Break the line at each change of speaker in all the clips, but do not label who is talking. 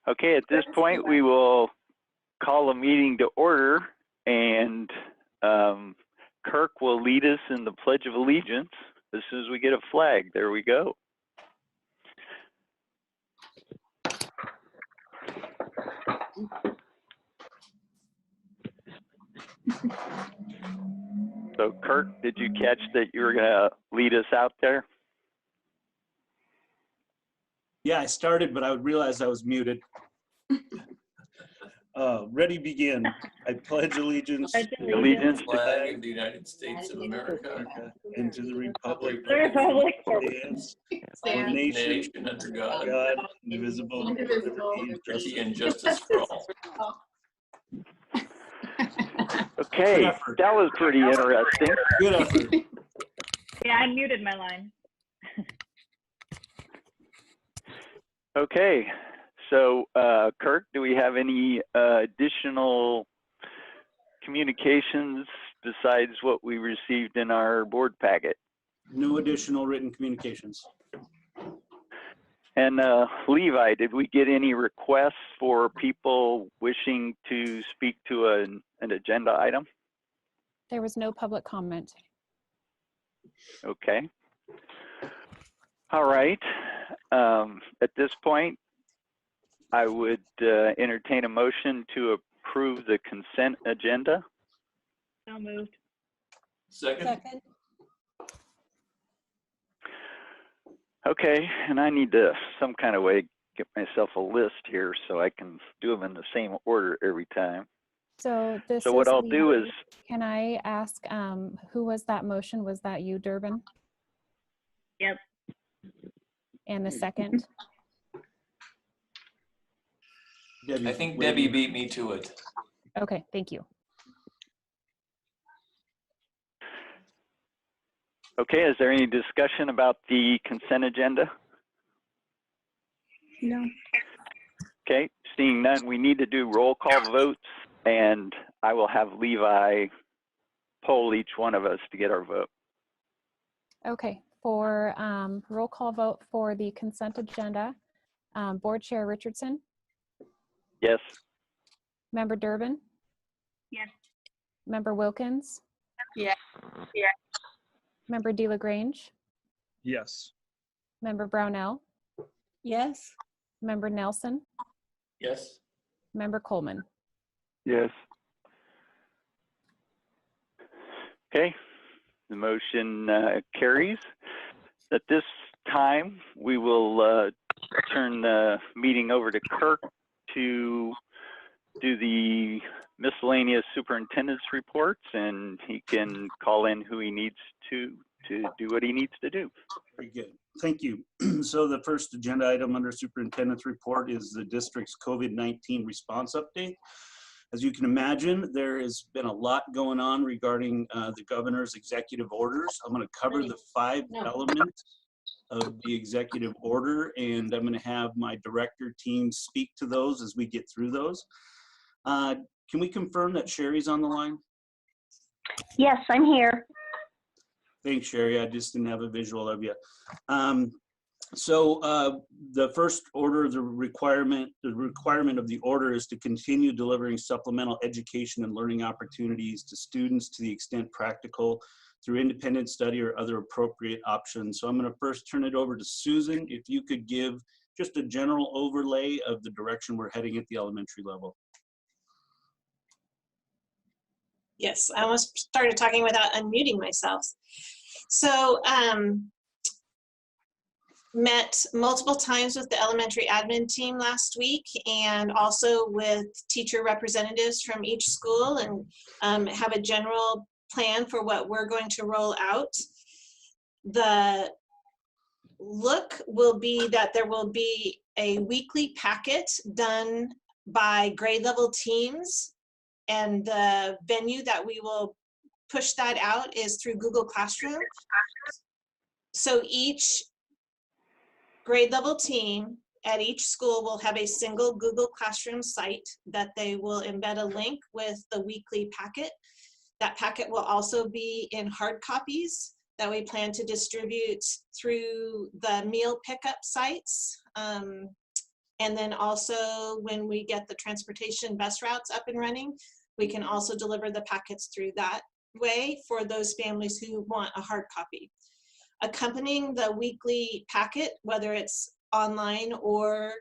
Okay, at this point, we will call a meeting to order, and Kirk will lead us in the Pledge of Allegiance as soon as we get a flag. There we go. So, Kirk, did you catch that you were going to lead us out there?
Yeah, I started, but I realized I was muted. Ready, begin. I pledge allegiance to
Allegiance
the
flag of the United States of America
and to the republic
for
stands one nation
under God,
indivisible,
liberty and justice for all.
Okay, that was pretty interesting.
Good effort.
Yeah, I muted my line.
Okay, so Kirk, do we have any additional communications besides what we received in our board packet?
No additional written communications.
And Levi, did we get any requests for people wishing to speak to an agenda item?
There was no public comment.
Okay. All right. At this point, I would entertain a motion to approve the consent agenda.
So moved.
Second.
Okay, and I need to some kind of way get myself a list here so I can do them in the same order every time.
So this
So what
is
I'll do is,
can I ask who was that motion? Was that you, Durbin?
Yep.
And the second?
I think Debbie beat me to it.
Okay, thank you.
okay, is there any discussion about the consent agenda?
No.
Okay, seeing none, we need to do roll call votes, and I will have Levi poll each one of us to get our vote.
Okay, for roll call vote for the consent agenda, Board Chair Richardson,
Yes.
Member Durbin,
Yes.
Member Wilkins,
Yeah.
Member DeLagrange,
Yes.
Member Brownell,
Yes.
Member Nelson,
Yes.
Member Coleman.
Yes. Okay, the motion carries. At this time, we will turn the meeting over to Kirk to do the miscellaneous superintendent's reports, and he can call in who he needs to do what he needs to do.
Very good. Thank you. So the first agenda item under superintendent's report is the district's COVID-19 response update. As you can imagine, there has been a lot going on regarding the governor's executive orders. I'm going to cover the 5 elements of the executive order, and I'm going to have my director team speak to those as we get through those. Can we confirm that Sherry's on the line?
Yes, I'm here.
Thanks, Sherry. I just didn't have a visual of you. The first order, the requirement of the order is to continue delivering supplemental education and learning opportunities to students to the extent practical through independent study or other appropriate options. So I'm going to first turn it over to Susan. If you could give just a general overlay of the direction we're heading at the elementary level.
Yes, I almost started talking without unmuting myself. So met multiple times with the elementary admin team last week, and also with teacher representatives from each school, and have a general plan for what we're going to roll out. The look will be that there will be a weekly packet done by grade level teams, and the venue that we will push that out is through Google Classroom. So each grade level team at each school will have a single Google Classroom site that they will embed a link with the weekly packet. That packet will also be in hard copies that we plan to distribute through the meal pickup sites And then also when we get the transportation bus routes up and running, we can also deliver the packets through that way for those families who want a hard copy. Accompanying the weekly packet, whether it's online or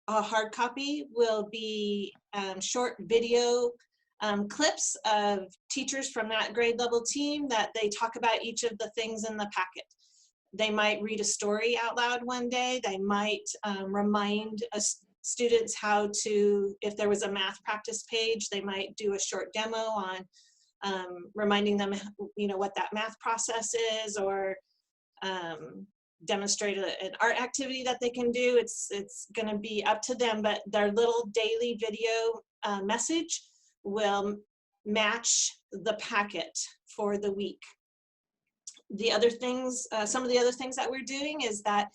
a hard copy, will be short video clips of teachers from that grade level team that they talk about each of the things in the packet. They might read a story out loud one day. They might remind students how to, if there was a math practice page, they might do a short demo on reminding them, you know, what that math process is, or demonstrate an art activity that they can do. It's going to be up to them, but their little daily video message will match the packet for the week. The other things, some of the other things that we're doing is that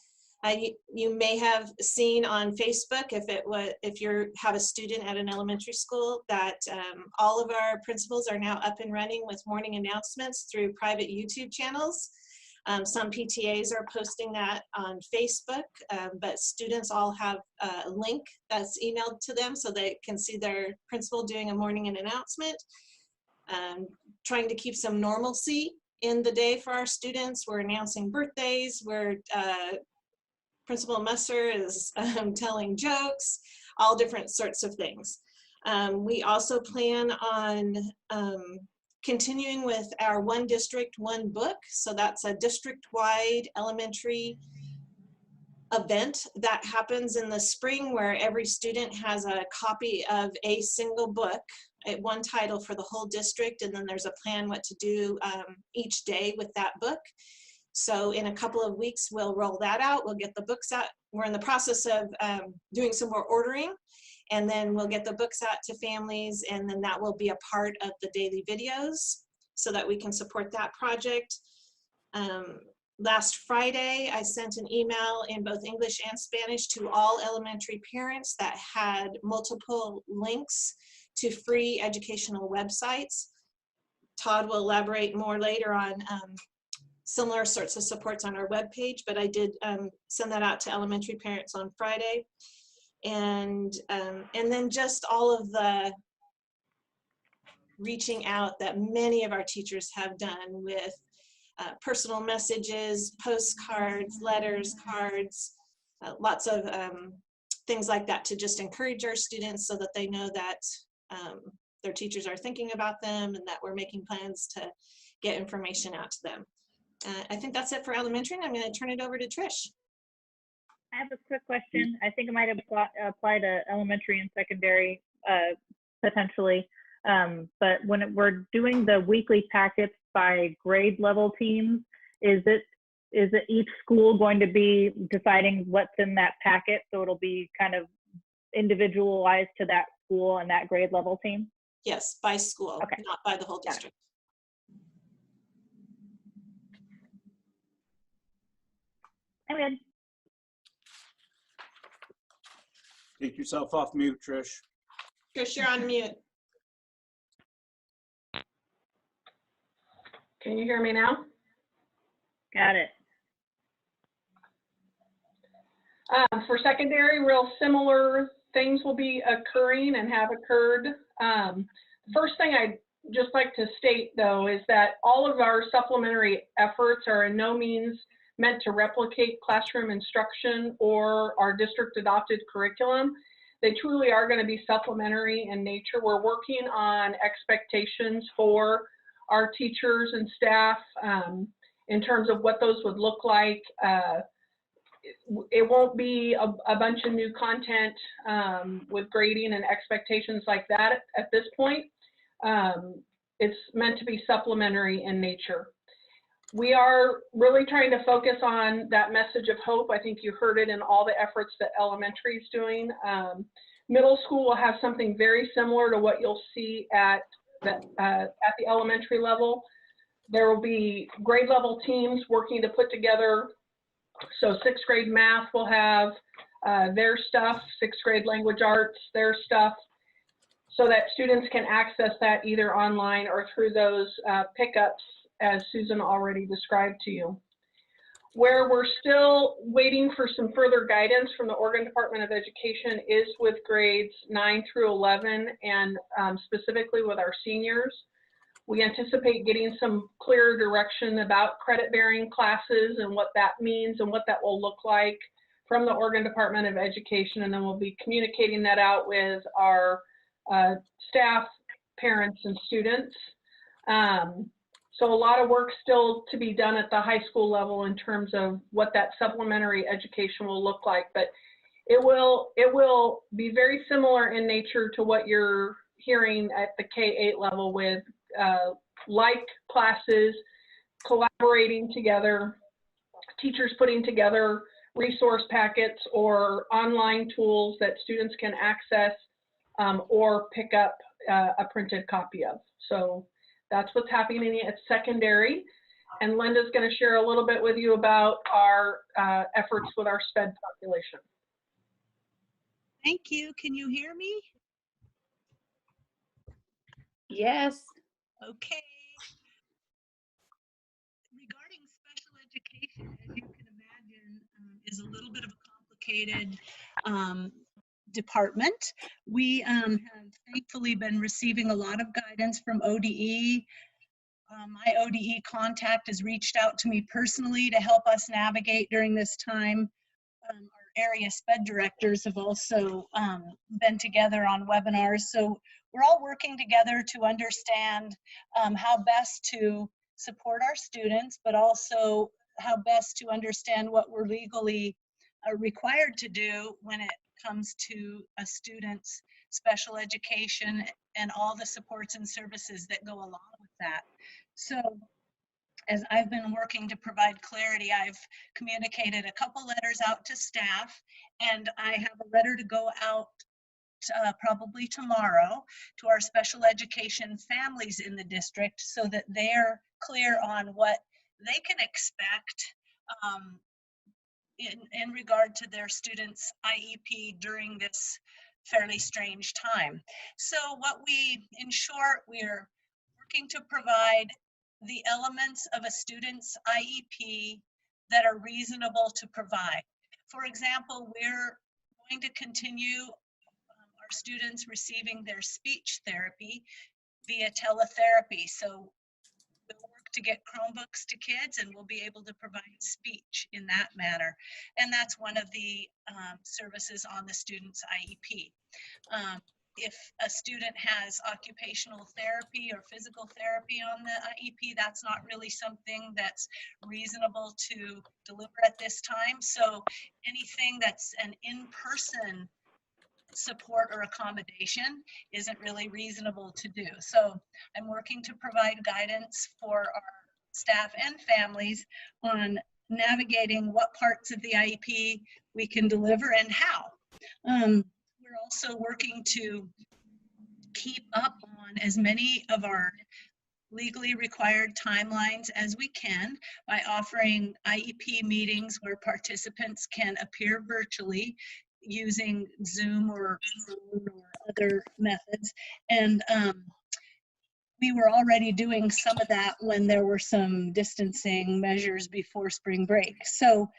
you may have seen on Facebook, if you have a student at an elementary school, that all of our principals are now up and running with morning announcements through private YouTube channels. Some PTAs are posting that on Facebook, but students all have a link that's emailed to them so they can see their principal doing a morning announcement. Trying to keep some normalcy in the day for our students. We're announcing birthdays. Principal Musser is telling jokes, all different sorts of things. We also plan on continuing with our One District, One Book. So that's a district-wide elementary event that happens in the spring where every student has a copy of a single book, one title for the whole district, and then there's a plan what to do each day with that book. So in a couple of weeks, we'll roll that out. We'll get the books out. We're in the process of doing some more ordering, and then we'll get the books out to families, and then that will be a part of the daily videos so that we can support that project. Last Friday, I sent an email in both English and Spanish to all elementary parents that had multiple links to free educational websites. Todd will elaborate more later on similar sorts of supports on our webpage, but I did send that out to elementary parents on Friday. And then just all of the reaching out that many of our teachers have done with personal messages, postcards, letters, cards, lots of things like that to just encourage our students so that they know that their teachers are thinking about them and that we're making plans to get information out to them. I think that's it for elementary, and I'm going to turn it over to Trish.
I have a quick question. I think it might apply to elementary and secondary potentially. But when we're doing the weekly packets by grade level teams, is it each school going to be deciding what's in that packet? So it'll be kind of individualized to that school and that grade level team?
Yes, by school,
okay.
Not by the whole district.
I'm good.
Take yourself off mute, Trish.
Trish, you're on mute.
Can you hear me now?
Got it.
For secondary, real similar things will be occurring and have occurred. First thing I'd just like to state, though, is that all of our supplementary efforts are in no means meant to replicate classroom instruction or our district adopted curriculum. They truly are going to be supplementary in nature. We're working on expectations for our teachers and staff in terms of what those would look like. It won't be a bunch of new content with grading and expectations like that at this point. It's meant to be supplementary in nature. We are really trying to focus on that message of hope. I think you heard it in all the efforts that elementary is doing. Middle school will have something very similar to what you'll see at the elementary level. There will be grade level teams working to put together. So 6th grade math will have their stuff, 6th grade language arts, their stuff, so that students can access that either online or through those pickups as Susan already described to you. Where we're still waiting for some further guidance from the Oregon Department of Education is with grades 9 through 11 and specifically with our seniors. We anticipate getting some clearer direction about credit-bearing classes and what that means and what that will look like from the Oregon Department of Education, and then we'll be communicating that out with our staff, parents, and students. So a lot of work still to be done at the high school level in terms of what that supplementary education will look like, but it will be very similar in nature to what you're hearing at the K-8 level with like classes, collaborating together, teachers putting together resource packets or online tools that students can access or pick up a printed copy of. So that's what's happening at secondary. And Linda's going to share a little bit with you about our efforts with our SPED population.
Thank you. Can you hear me?
Yes.
Okay. Regarding special education, as you can imagine, is a little bit of a complicated department. We have thankfully been receiving a lot of guidance from ODE. My ODE contact has reached out to me personally to help us navigate during this time. Our area SPED directors have also been together on webinars. So we're all working together to understand how best to support our students, but also how best to understand what we're legally required to do when it comes to a student's special education and all the supports and services that go along with that. So as I've been working to provide clarity, I've communicated a couple letters out to staff, and I have a letter to go out probably tomorrow to our special education families in the district so that they're clear on what they can expect in regard to their students' IEP during this fairly strange time. So in short, we're working to provide the elements of a student's IEP that are reasonable to provide. For example, we're going to continue our students receiving their speech therapy via teletherapy. So we'll work to get Chromebooks to kids, and we'll be able to provide speech in that manner. And that's one of the services on the student's IEP. If a student has occupational therapy or physical therapy on the IEP, that's not really something that's reasonable to deliver at this time. So anything that's an in-person support or accommodation isn't really reasonable to do. So I'm working to provide guidance for our staff and families on navigating what parts of the IEP we can deliver and how. We're also working to keep up on as many of our legally required timelines as we can by offering IEP meetings where participants can appear virtually using Zoom or other methods. And we were already doing some of that when there were some distancing measures before spring break. So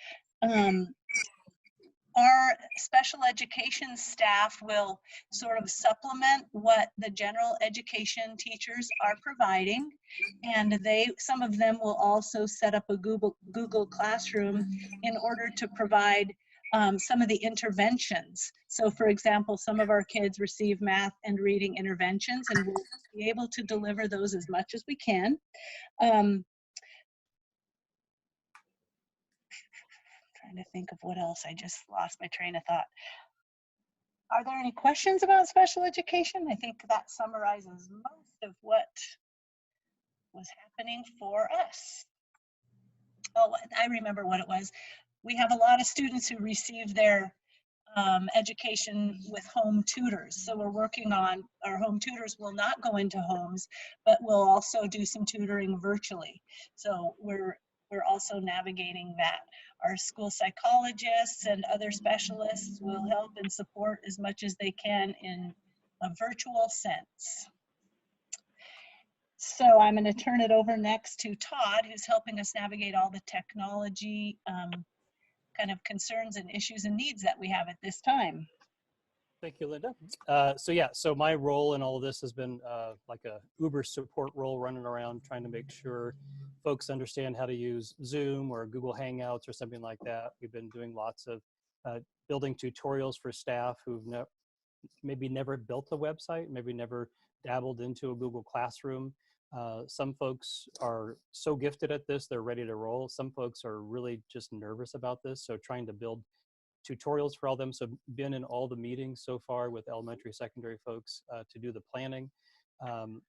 our special education staff will sort of supplement what the general education teachers are providing, and some of them will also set up a Google Classroom in order to provide some of the interventions. So for example, some of our kids receive math and reading interventions, and we'll be able to deliver those as much as we can. Trying to think of what else. I just lost my train of thought. Are there any questions about special education? I think that summarizes most of what was happening for us. Oh, I remember what it was. We have a lot of students who receive their education with home tutors. So we're working on, our home tutors will not go into homes, but we'll also do some tutoring virtually. So we're also navigating that. Our school psychologists and other specialists will help and support as much as they can in a virtual sense. So I'm going to turn it over next to Todd, who's helping us navigate all the technology kind of concerns and issues and needs that we have at this time.
Thank you, Linda. So my role in all of this has been like a Uber support role, running around trying to make sure folks understand how to use Zoom or Google Hangouts or something like that. We've been doing lots of building tutorials for staff who've maybe never built a website, maybe never dabbled into a Google Classroom. Some folks are so gifted at this, they're ready to roll. Some folks are really just nervous about this, so trying to build tutorials for all of them. So been in all the meetings so far with elementary, secondary folks to do the planning.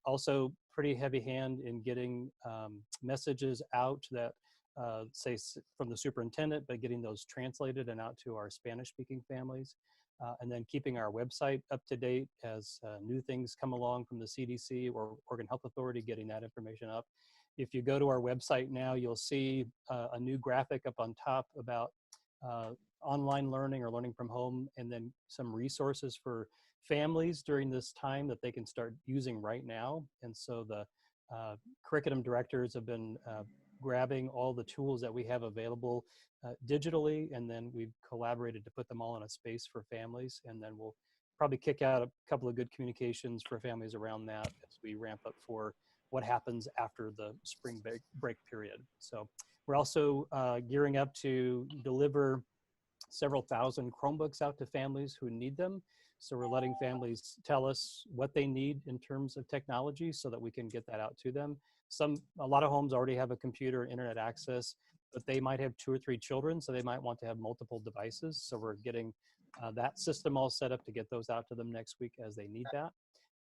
Also pretty heavy hand in getting messages out that say from the superintendent, but getting those translated and out to our Spanish speaking families. And then keeping our website up to date as new things come along from the CDC or Oregon Health Authority, getting that information up. If you go to our website now, you'll see a new graphic up on top about online learning or learning from home, and then some resources for families during this time that they can start using right now. And so the curriculum directors have been grabbing all the tools that we have available digitally, and then we've collaborated to put them all in a space for families, and then we'll probably kick out a couple of good communications for families around that as we ramp up for what happens after the spring break period. So we're also gearing up to deliver several thousand Chromebooks out to families who need them. So we're letting families tell us what they need in terms of technology so that we can get that out to them. A lot of homes already have a computer and internet access, but they might have 2 or 3 children, so they might want to have multiple devices. So we're getting that system all set up to get those out to them next week as they need that.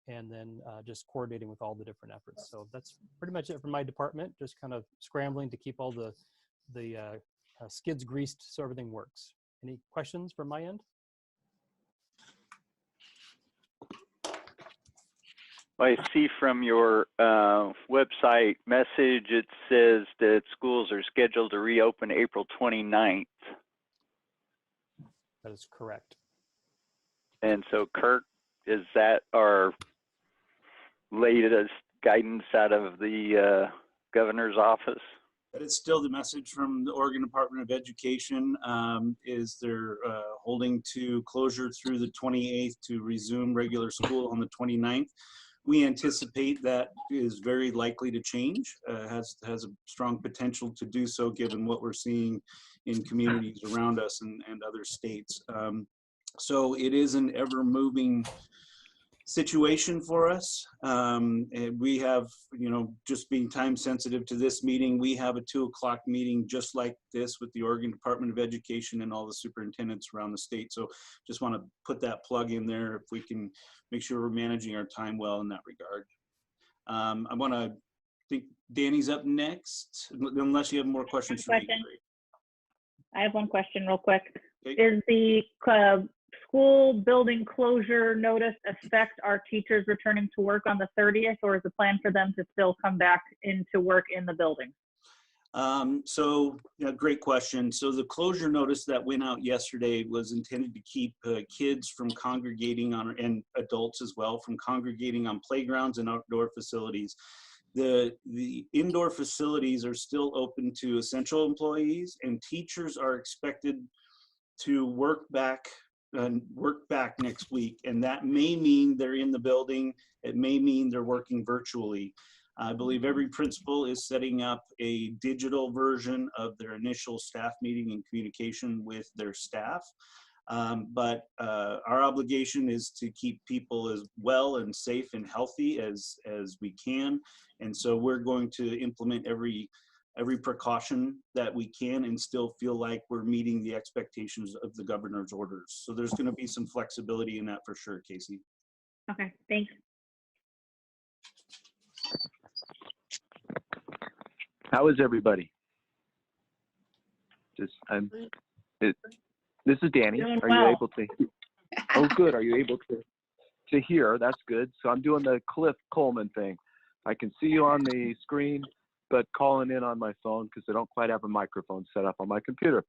And then just coordinating with all the different efforts. So that's pretty much it from my department, just kind of scrambling to keep all the skids greased so everything works. Any questions from my end?
I see from your website message, it says that schools are scheduled to reopen April 29th.
That is correct.
And so Kirk, is that our latest guidance out of the governor's office?
That is still the message from the Oregon Department of Education, is they're holding to closure through the 28th to resume regular school on the 29th. We anticipate that is very likely to change, has a strong potential to do so given what we're seeing in communities around us and other states. So it is an ever moving situation for us. And we have, just being time sensitive to this meeting, we have a 2 o'clock meeting just like this with the Oregon Department of Education and all the superintendents around the state. So just want to put that plug in there if we can make sure we're managing our time well in that regard. I want to think Danny's up next, unless you have more questions for me.
I have one question real quick.
Okay.
Is the school building closure notice affect our teachers returning to work on the 30th, or is the plan for them to still come back into work in the building?
Great question. So the closure notice that went out yesterday was intended to keep kids from congregating on, and adults as well, from congregating on playgrounds and outdoor facilities. The indoor facilities are still open to essential employees, and teachers are expected to work back next week. And that may mean they're in the building. It may mean they're working virtually. I believe every principal is setting up a digital version of their initial staff meeting and communication with their staff. But our obligation is to keep people as well and safe and healthy as we can. And so we're going to implement every precaution that we can and still feel like we're meeting the expectations of the governor's orders. So there's going to be some flexibility in that for sure, Casey.
Okay, thanks.
How is everybody? This is Danny.
Doing
Are
well.
you able to? Oh, good. Are you able to hear? That's good. So I'm doing the Cliff Coleman thing. I can see you on the screen, but calling in on my phone because I don't quite have a microphone set up on my computer.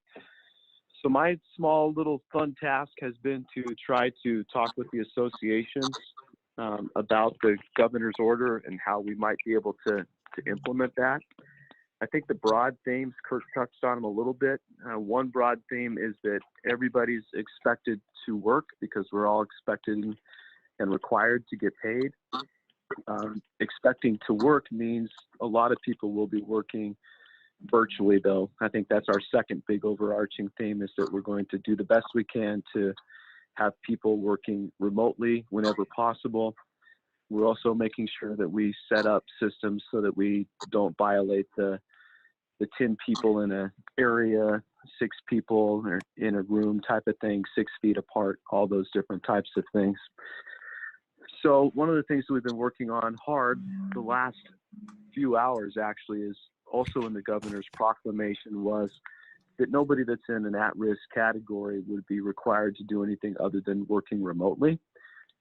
So my small little fun task has been to try to talk with the associations about the governor's order and how we might be able to implement that. I think the broad themes, Kirk touched on them a little bit. One broad theme is that everybody's expected to work because we're all expected and required to get paid. Expecting to work means a lot of people will be working virtually, though. I think that's our second big overarching theme, is that we're going to do the best we can to have people working remotely whenever possible. We're also making sure that we set up systems so that we don't violate the 10 people in an area, 6 people in a room type of thing, 6 feet apart, all those different types of things. So one of the things that we've been working on hard the last few hours actually is also in the governor's proclamation was that nobody that's in an at-risk category would be required to do anything other than working remotely.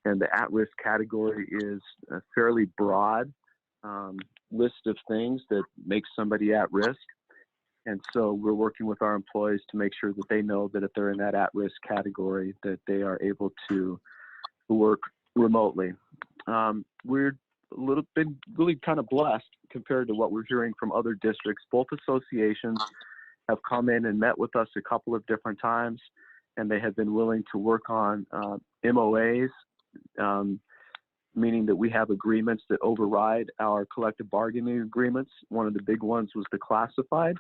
And the at-risk category is a fairly broad list of things that make somebody at risk. And so we're working with our employees to make sure that they know that if they're in that at-risk category, that they are able to work remotely. We're been really kind of blessed compared to what we're hearing from other districts. Both associations have come in and met with us a couple of different times, and they have been willing to work on MOAs, meaning that we have agreements that override our collective bargaining agreements. One of the big ones was the classified.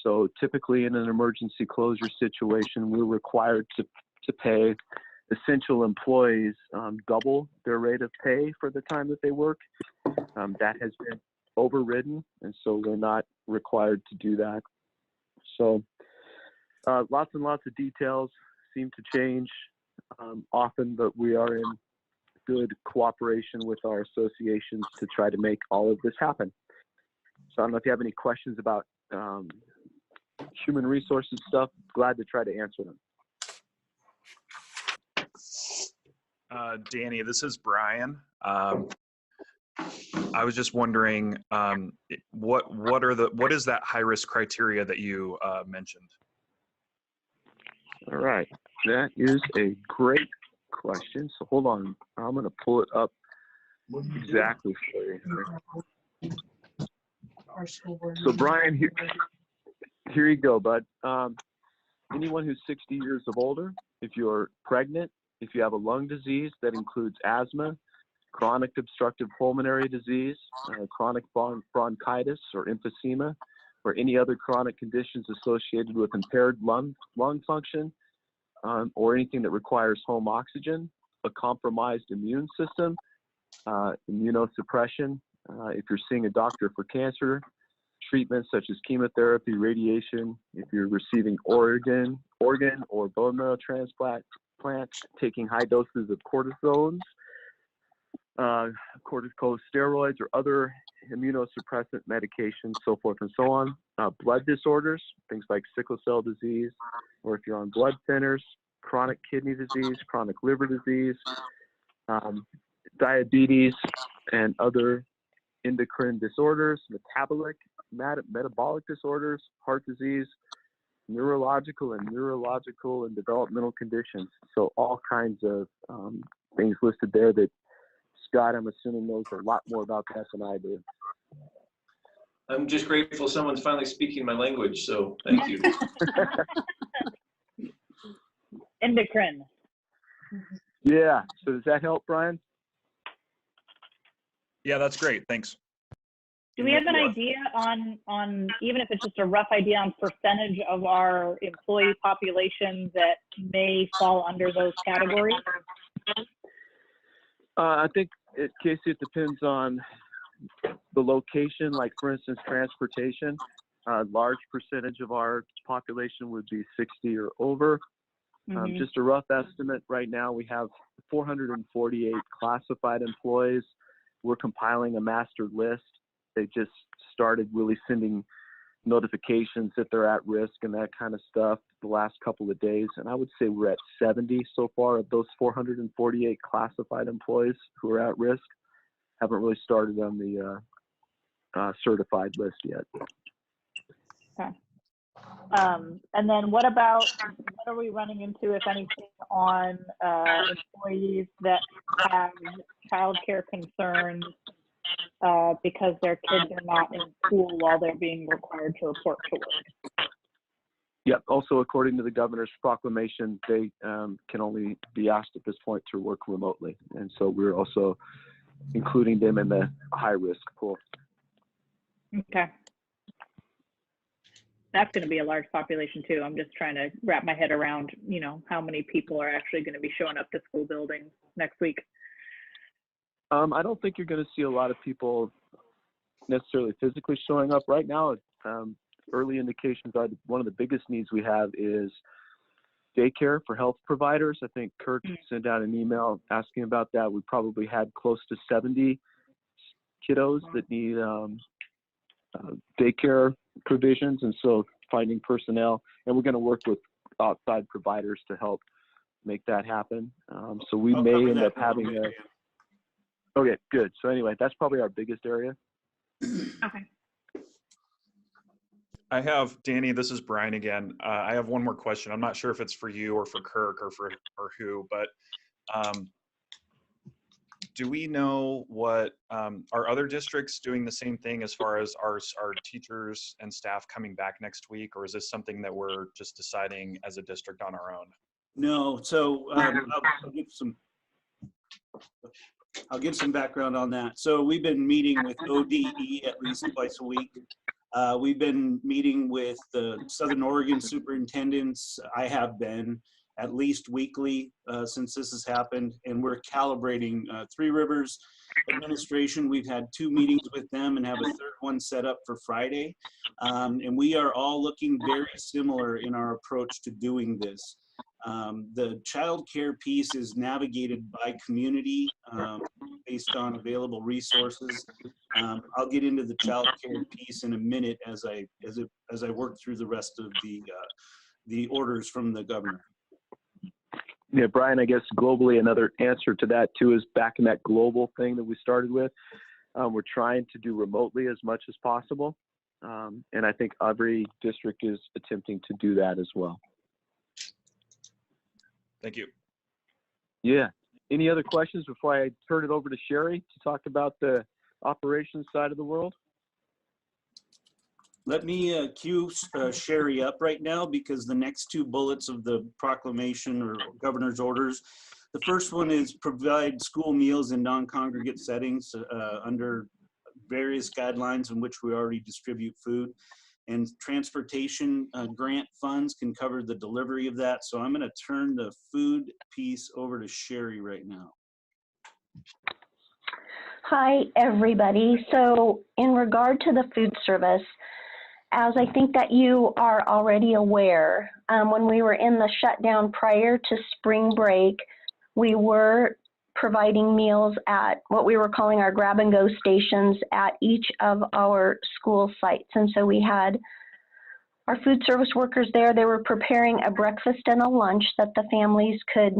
So typically in an emergency closure situation, we're required to pay essential employees double their rate of pay for the time that they work. That has been overridden, and so we're not required to do that. So lots and lots of details seem to change often, but we are in good cooperation with our associations to try to make all of this happen. So I don't know if you have any questions about human resources stuff. Glad to try to answer them.
Danny, this is Brian. I was just wondering, what is that high risk criteria that you mentioned?
All right, that is a great question. So hold on, I'm going to pull it up exactly for you. So Brian, here you go, bud. Anyone who's 60 years of older, if you're pregnant, if you have a lung disease that includes asthma, chronic obstructive pulmonary disease, chronic bronchitis or emphysema, or any other chronic conditions associated with impaired lung function, or anything that requires home oxygen, a compromised immune system, immunosuppression, if you're seeing a doctor for cancer, treatments such as chemotherapy, radiation, if you're receiving organ or bone marrow transplant, taking high doses of cortisones, corticosteroids, or other immunosuppressant medications, so forth and so on. Blood disorders, things like sickle cell disease, or if you're on blood thinners, chronic kidney disease, chronic liver disease, diabetes, and other endocrine disorders, metabolic disorders, heart disease, neurological and developmental conditions. So all kinds of things listed there that Scott, I'm assuming, knows a lot more about that than I do.
I'm just grateful someone's finally speaking my language, so thank you.
Endocrine.
Yeah, so does that help, Brian?
Yeah, that's great, thanks.
Do we have an idea on, even if it's just a rough idea on percentage of our employee population that may fall under those categories?
I think, Casey, it depends on the location. Like, for instance, transportation. A large percentage of our population would be 60 or over. Just a rough estimate, right now we have 448 classified employees. We're compiling a master list. They just started really sending notifications that they're at risk and that kind of stuff the last couple of days. And I would say we're at 70 so far of those 448 classified employees who are at risk. Haven't really started on the certified list yet.
Okay. And then what are we running into, if anything, on employees that have childcare concerns because their kids are not in school while they're being required to report to work.
Yep. Also, according to the governor's proclamation, they can only be asked at this point to work remotely. And so we're also including them in the high-risk pool.
Okay. That's going to be a large population too. I'm just trying to wrap my head around, you know, how many people are actually going to be showing up to school buildings next week.
I don't think you're going to see a lot of people necessarily physically showing up right now. Early indications are one of the biggest needs we have is daycare for health providers. I think Kirk sent out an email asking about that. We probably had close to 70 kiddos that need daycare provisions, and so finding personnel, and we're going to work with outside providers to help make that happen. So we may end up having a, okay, good. So anyway, that's probably our biggest area.
Okay.
I have, Danny, this is Brian again. I have one more question. I'm not sure if it's for you or for Kirk or who, but do we know what, are other districts doing the same thing as far as our teachers and staff coming back next week? Or is this something that we're just deciding as a district on our own?
No, so I'll give some background on that. So we've been meeting with ODE at least twice a week. We've been meeting with the Southern Oregon superintendents. I have been at least weekly since this has happened, and we're calibrating Three Rivers administration. We've had 2 meetings with them and have a 3rd one set up for Friday. And we are all looking very similar in our approach to doing this. The child care piece is navigated by community based on available resources. I'll get into the child care piece in a minute as I work through the rest of the orders from the governor.
Yeah, Brian, I guess globally another answer to that too is back in that global thing that we started with. We're trying to do remotely as much as possible. And I think every district is attempting to do that as well.
Thank you.
Yeah. Any other questions before I turn it over to Sherry to talk about the operations side of the world?
Let me cue Sherry up right now, because the next 2 bullets of the proclamation or governor's orders, the first one is provide school meals in non-congregate settings under various guidelines in which we already distribute food. And transportation grant funds can cover the delivery of that. So I'm going to turn the food piece over to Sherry right now.
Hi, everybody. So in regard to the food service, as I think that you are already aware, when we were in the shutdown prior to spring break, we were providing meals at what we were calling our grab-and-go stations at each of our school sites. And so we had our food service workers there. They were preparing a breakfast and a lunch that the families could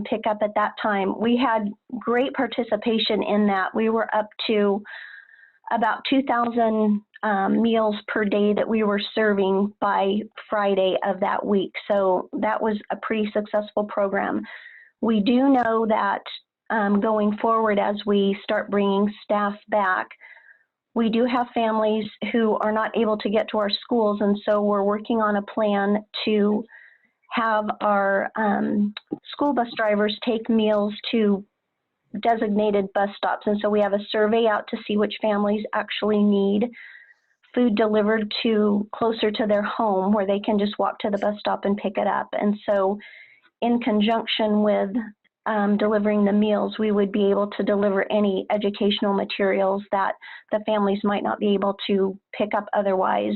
pick up at that time. We had great participation in that. We were up to about 2,000 meals per day that we were serving by Friday of that week. So that was a pretty successful program. We do know that going forward, as we start bringing staff back, we do have families who are not able to get to our schools, and so we're working on a plan to have our school bus drivers take meals to designated bus stops. And so we have a survey out to see which families actually need food delivered to closer to their home, where they can just walk to the bus stop and pick it up. And so in conjunction with delivering the meals, we would be able to deliver any educational materials that the families might not be able to pick up otherwise.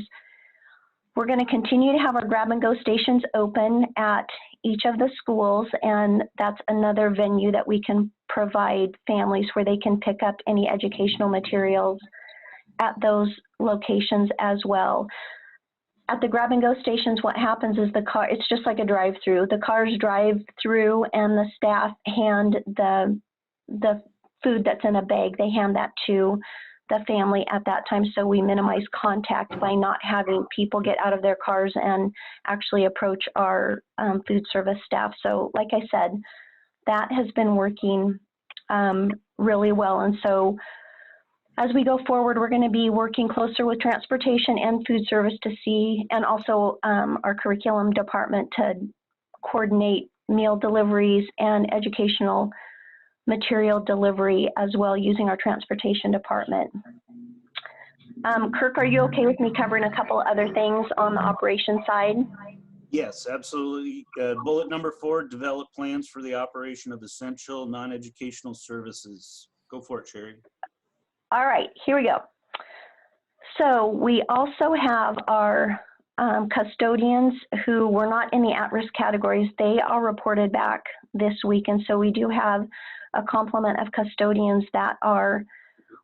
We're going to continue to have our grab-and-go stations open at each of the schools, and that's another venue that we can provide families where they can pick up any educational materials at those locations as well. At the grab-and-go stations, what happens is it's just like a drive-through. The cars drive through and the staff hand the food that's in a bag. They hand that to the family at that time, so we minimize contact by not having people get out of their cars and actually approach our food service staff. So like I said, that has been working really well. And so as we go forward, we're going to be working closer with transportation and food service to see, and also our curriculum department to coordinate meal deliveries and educational material delivery as well using our transportation department. Kirk, are you okay with me covering a couple other things on the operations side?
Yes, absolutely. Bullet number 4, develop plans for the operation of essential non-educational services. Go for it, Sherry.
All right, here we go. So we also have our custodians who were not in the at-risk categories. They are reported back this week, and so we do have a complement of custodians that are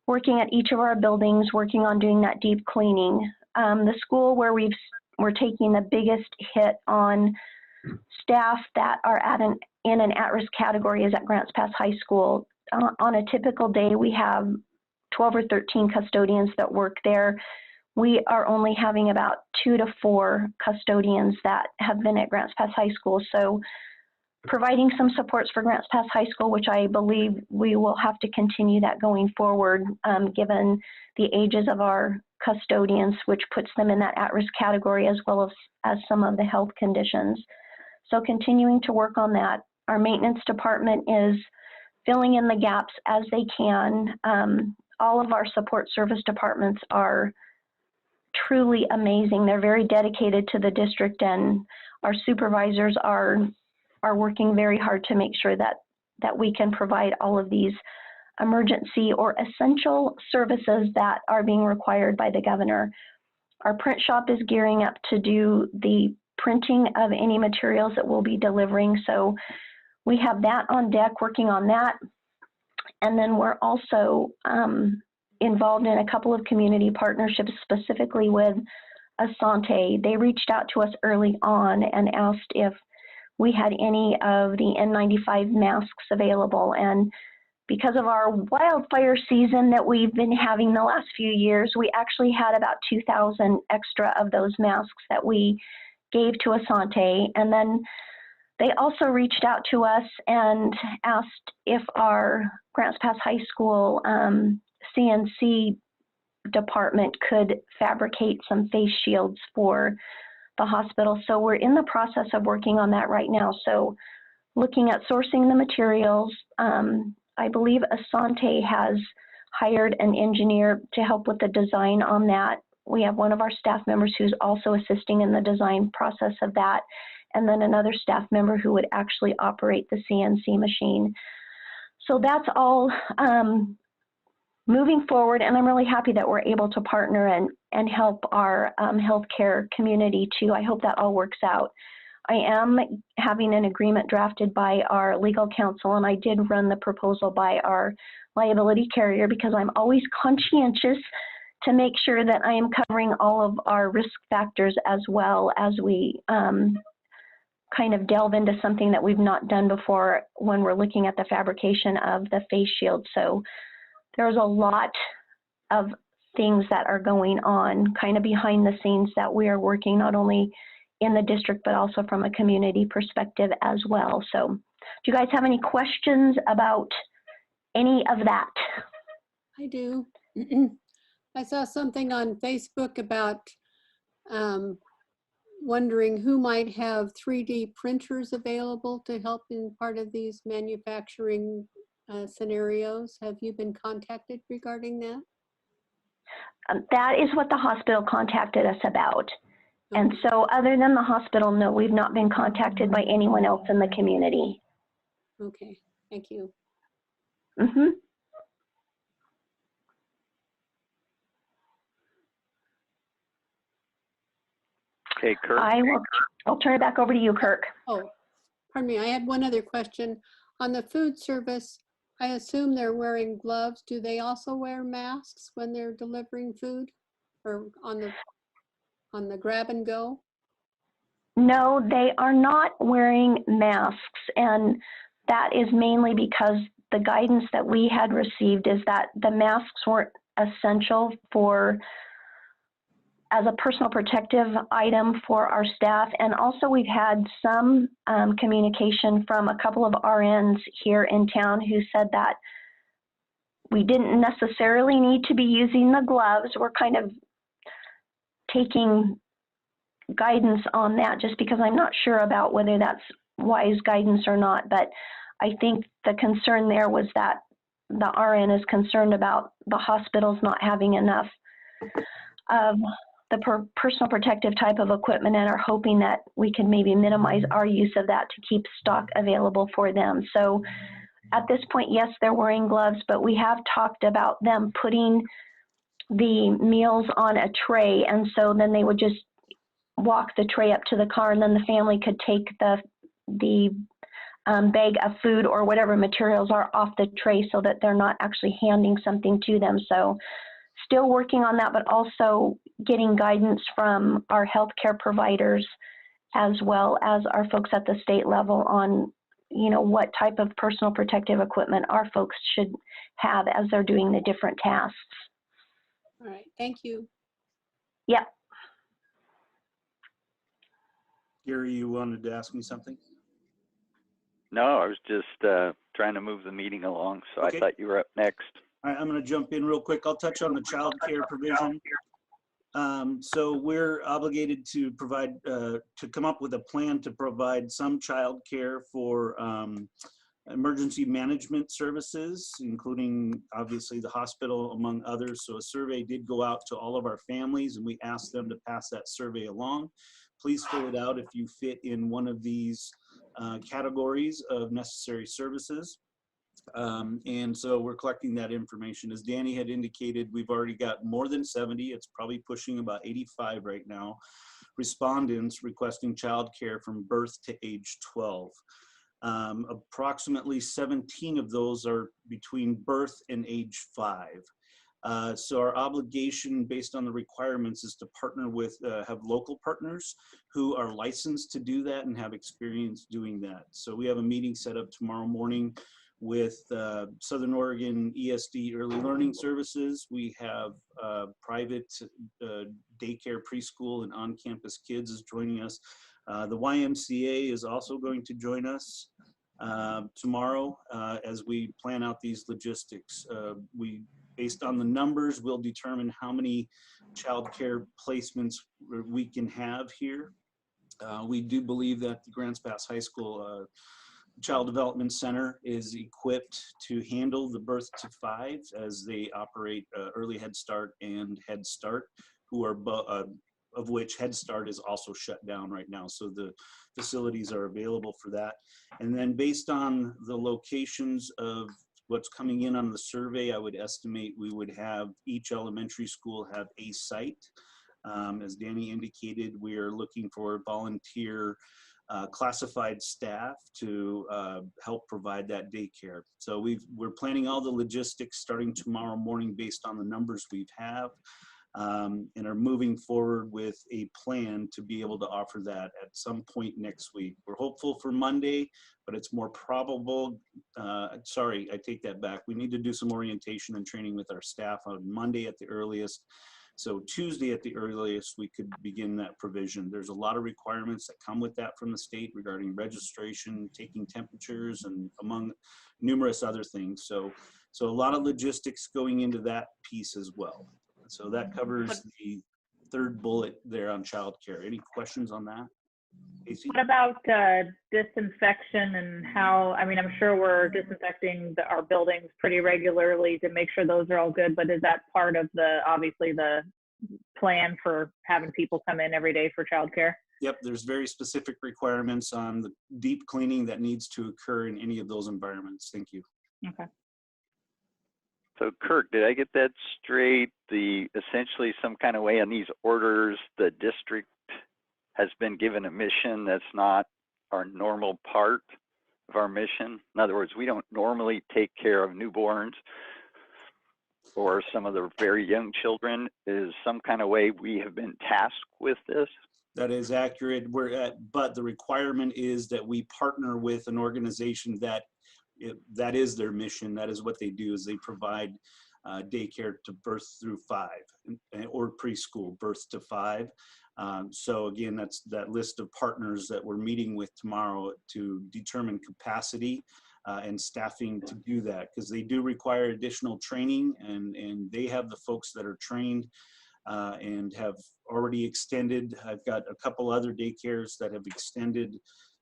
working at each of our buildings, working on doing that deep cleaning. The school where we're taking the biggest hit on staff that are in an at-risk category is at Grants Pass High School. On a typical day, we have 12 or 13 custodians that work there. We are only having about 2 to 4 custodians that have been at Grants Pass High School. So providing some supports for Grants Pass High School, which I believe we will have to continue that going forward, given the ages of our custodians, which puts them in that at-risk category as well as some of the health conditions. So continuing to work on that. Our maintenance department is filling in the gaps as they can. All of our support service departments are truly amazing. They're very dedicated to the district, and our supervisors are working very hard to make sure that we can provide all of these emergency or essential services that are being required by the governor. Our print shop is gearing up to do the printing of any materials that we'll be delivering. So we have that on deck, working on that. And then we're also involved in a couple of community partnerships, specifically with Asante. They reached out to us early on and asked if we had any of the N95 masks available. And because of our wildfire season that we've been having the last few years, we actually had about 2,000 extra of those masks that we gave to Asante. And then they also reached out to us and asked if our Grants Pass High School CNC department could fabricate some face shields for the hospital. So we're in the process of working on that right now. So looking at sourcing the materials, I believe Asante has hired an engineer to help with the design on that. We have one of our staff members who's also assisting in the design process of that, and then another staff member who would actually operate the CNC machine. So that's all moving forward, and I'm really happy that we're able to partner and help our healthcare community too. I hope that all works out. I am having an agreement drafted by our legal counsel, and I did run the proposal by our liability carrier because I'm always conscientious to make sure that I am covering all of our risk factors as well as we kind of delve into something that we've not done before when we're looking at the fabrication of the face shield. So there's a lot of things that are going on kind of behind the scenes that we are working not only in the district, but also from a community perspective as well. So do you guys have any questions about any of that?
I do. I saw something on Facebook about wondering who might have 3D printers available to help in part of these manufacturing scenarios. Have you been contacted regarding that?
That is what the hospital contacted us about. And so other than the hospital, no, we've not been contacted by anyone else in the community.
Okay, thank you.
Mm-hmm.
Okay, Kirk.
I'll turn it back over to you, Kirk.
Oh, pardon me, I had one other question. On the food service, I assume they're wearing gloves. Do they also wear masks when they're delivering food or on the grab and go?
No, they are not wearing masks, and that is mainly because the guidance that we had received is that the masks weren't essential for as a personal protective item for our staff. And also we've had some communication from a couple of RNs here in town who said that we didn't necessarily need to be using the gloves. We're kind of taking guidance on that just because I'm not sure about whether that's wise guidance or not. But I think the concern there was that the RN is concerned about the hospitals not having enough of the personal protective type of equipment and are hoping that we can maybe minimize our use of that to keep stock available for them. So at this point, yes, they're wearing gloves, but we have talked about them putting the meals on a tray, and so then they would just walk the tray up to the car, and then the family could take the bag of food or whatever materials are off the tray so that they're not actually handing something to them. So still working on that, but also getting guidance from our healthcare providers as well as our folks at the state level on, you know, what type of personal protective equipment our folks should have as they're doing the different tasks.
All right, thank you.
Yeah.
Gary, you wanted to ask me something?
No, I was just trying to move the meeting along, so
Okay.
I thought you were up next.
All right, I'm going to jump in real quick. I'll touch on the child care provision. So we're obligated to provide, to come up with a plan to provide some child care for emergency management services, including obviously the hospital, among others. So a survey did go out to all of our families and we asked them to pass that survey along. Please fill it out if you fit in one of these categories of necessary services. And so we're collecting that information. As Danny had indicated, we've already got more than 70, it's probably pushing about 85 right now, respondents requesting childcare from birth to age 12. Approximately 17 of those are between birth and age 5. So our obligation based on the requirements is to partner with, have local partners who are licensed to do that and have experience doing that. So we have a meeting set up tomorrow morning with Southern Oregon ESD Early Learning Services. We have private daycare, preschool, and on-campus kids is joining us. The YMCA is also going to join us tomorrow as we plan out these logistics. Based on the numbers, we'll determine how many child care placements we can have here. We do believe that the Grants Pass High School Child Development Center is equipped to handle the birth to 5 as they operate Early Head Start and Head Start, who are of which Head Start is also shut down right now. So the facilities are available for that. And then based on the locations of what's coming in on the survey, I would estimate we would have each elementary school have a site. As Danny indicated, we are looking for volunteer classified staff to help provide that daycare. So we're planning all the logistics starting tomorrow morning based on the numbers we have, and are moving forward with a plan to be able to offer that at some point next week. We're hopeful for Monday, but it's more probable, sorry, I take that back. We need to do some orientation and training with our staff on Monday at the earliest. So Tuesday at the earliest, we could begin that provision. There's a lot of requirements that come with that from the state regarding registration, taking temperatures, and among numerous other things. So a lot of logistics going into that piece as well. So that covers the third bullet there on childcare. Any questions on that? Casey?
What about disinfection and how, I mean, I'm sure we're disinfecting our buildings pretty regularly to make sure those are all good, but is that part of the, obviously the plan for having people come in every day for childcare?
Yep, there's very specific requirements on the deep cleaning that needs to occur in any of those environments. Thank you.
Okay.
So Kirk, did I get that straight? Essentially some kind of way on these orders, the district has been given a mission that's not our normal part of our mission. In other words, we don't normally take care of newborns or some of the very young children. Is some kind of way we have been tasked with this?
That is accurate. But the requirement is that we partner with an organization that is their mission. That is what they do, is they provide daycare to birth through 5, or preschool birth to 5. So again, that's that list of partners that we're meeting with tomorrow to determine capacity and staffing to do that, because they do require additional training, and they have the folks that are trained and have already extended. I've got a couple other daycares that have extended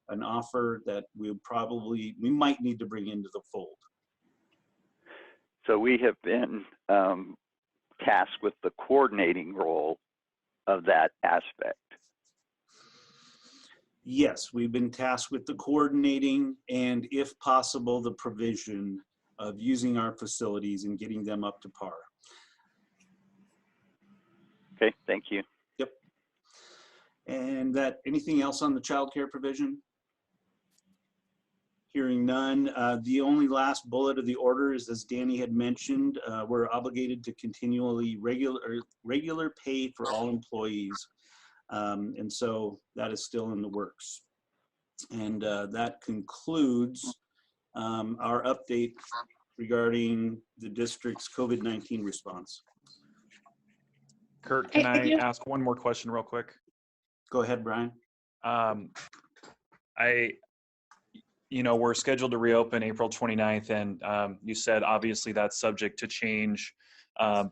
an offer that we might need to bring into the fold.
So we have been tasked with the coordinating role of that aspect.
Yes, we've been tasked with the coordinating and, if possible, the provision of using our facilities and getting them up to par.
Okay, thank you.
Yep. And anything else on the child care provision? Hearing none. The only last bullet of the order is, as Danny had mentioned, we're obligated to continually regular pay for all employees. And so that is still in the works. And that concludes our update regarding the district's COVID-19 response.
Kurt, can I ask one more question real quick?
Go ahead, Brian.
We're scheduled to reopen April 29th, and you said obviously that's subject to change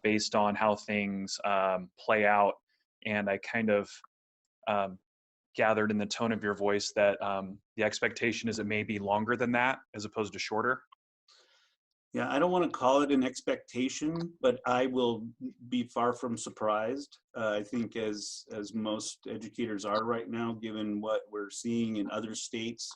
based on how things play out. And I kind of gathered in the tone of your voice that the expectation is it may be longer than that as opposed to shorter.
Yeah, I don't want to call it an expectation, but I will be far from surprised. I think as most educators are right now, given what we're seeing in other states.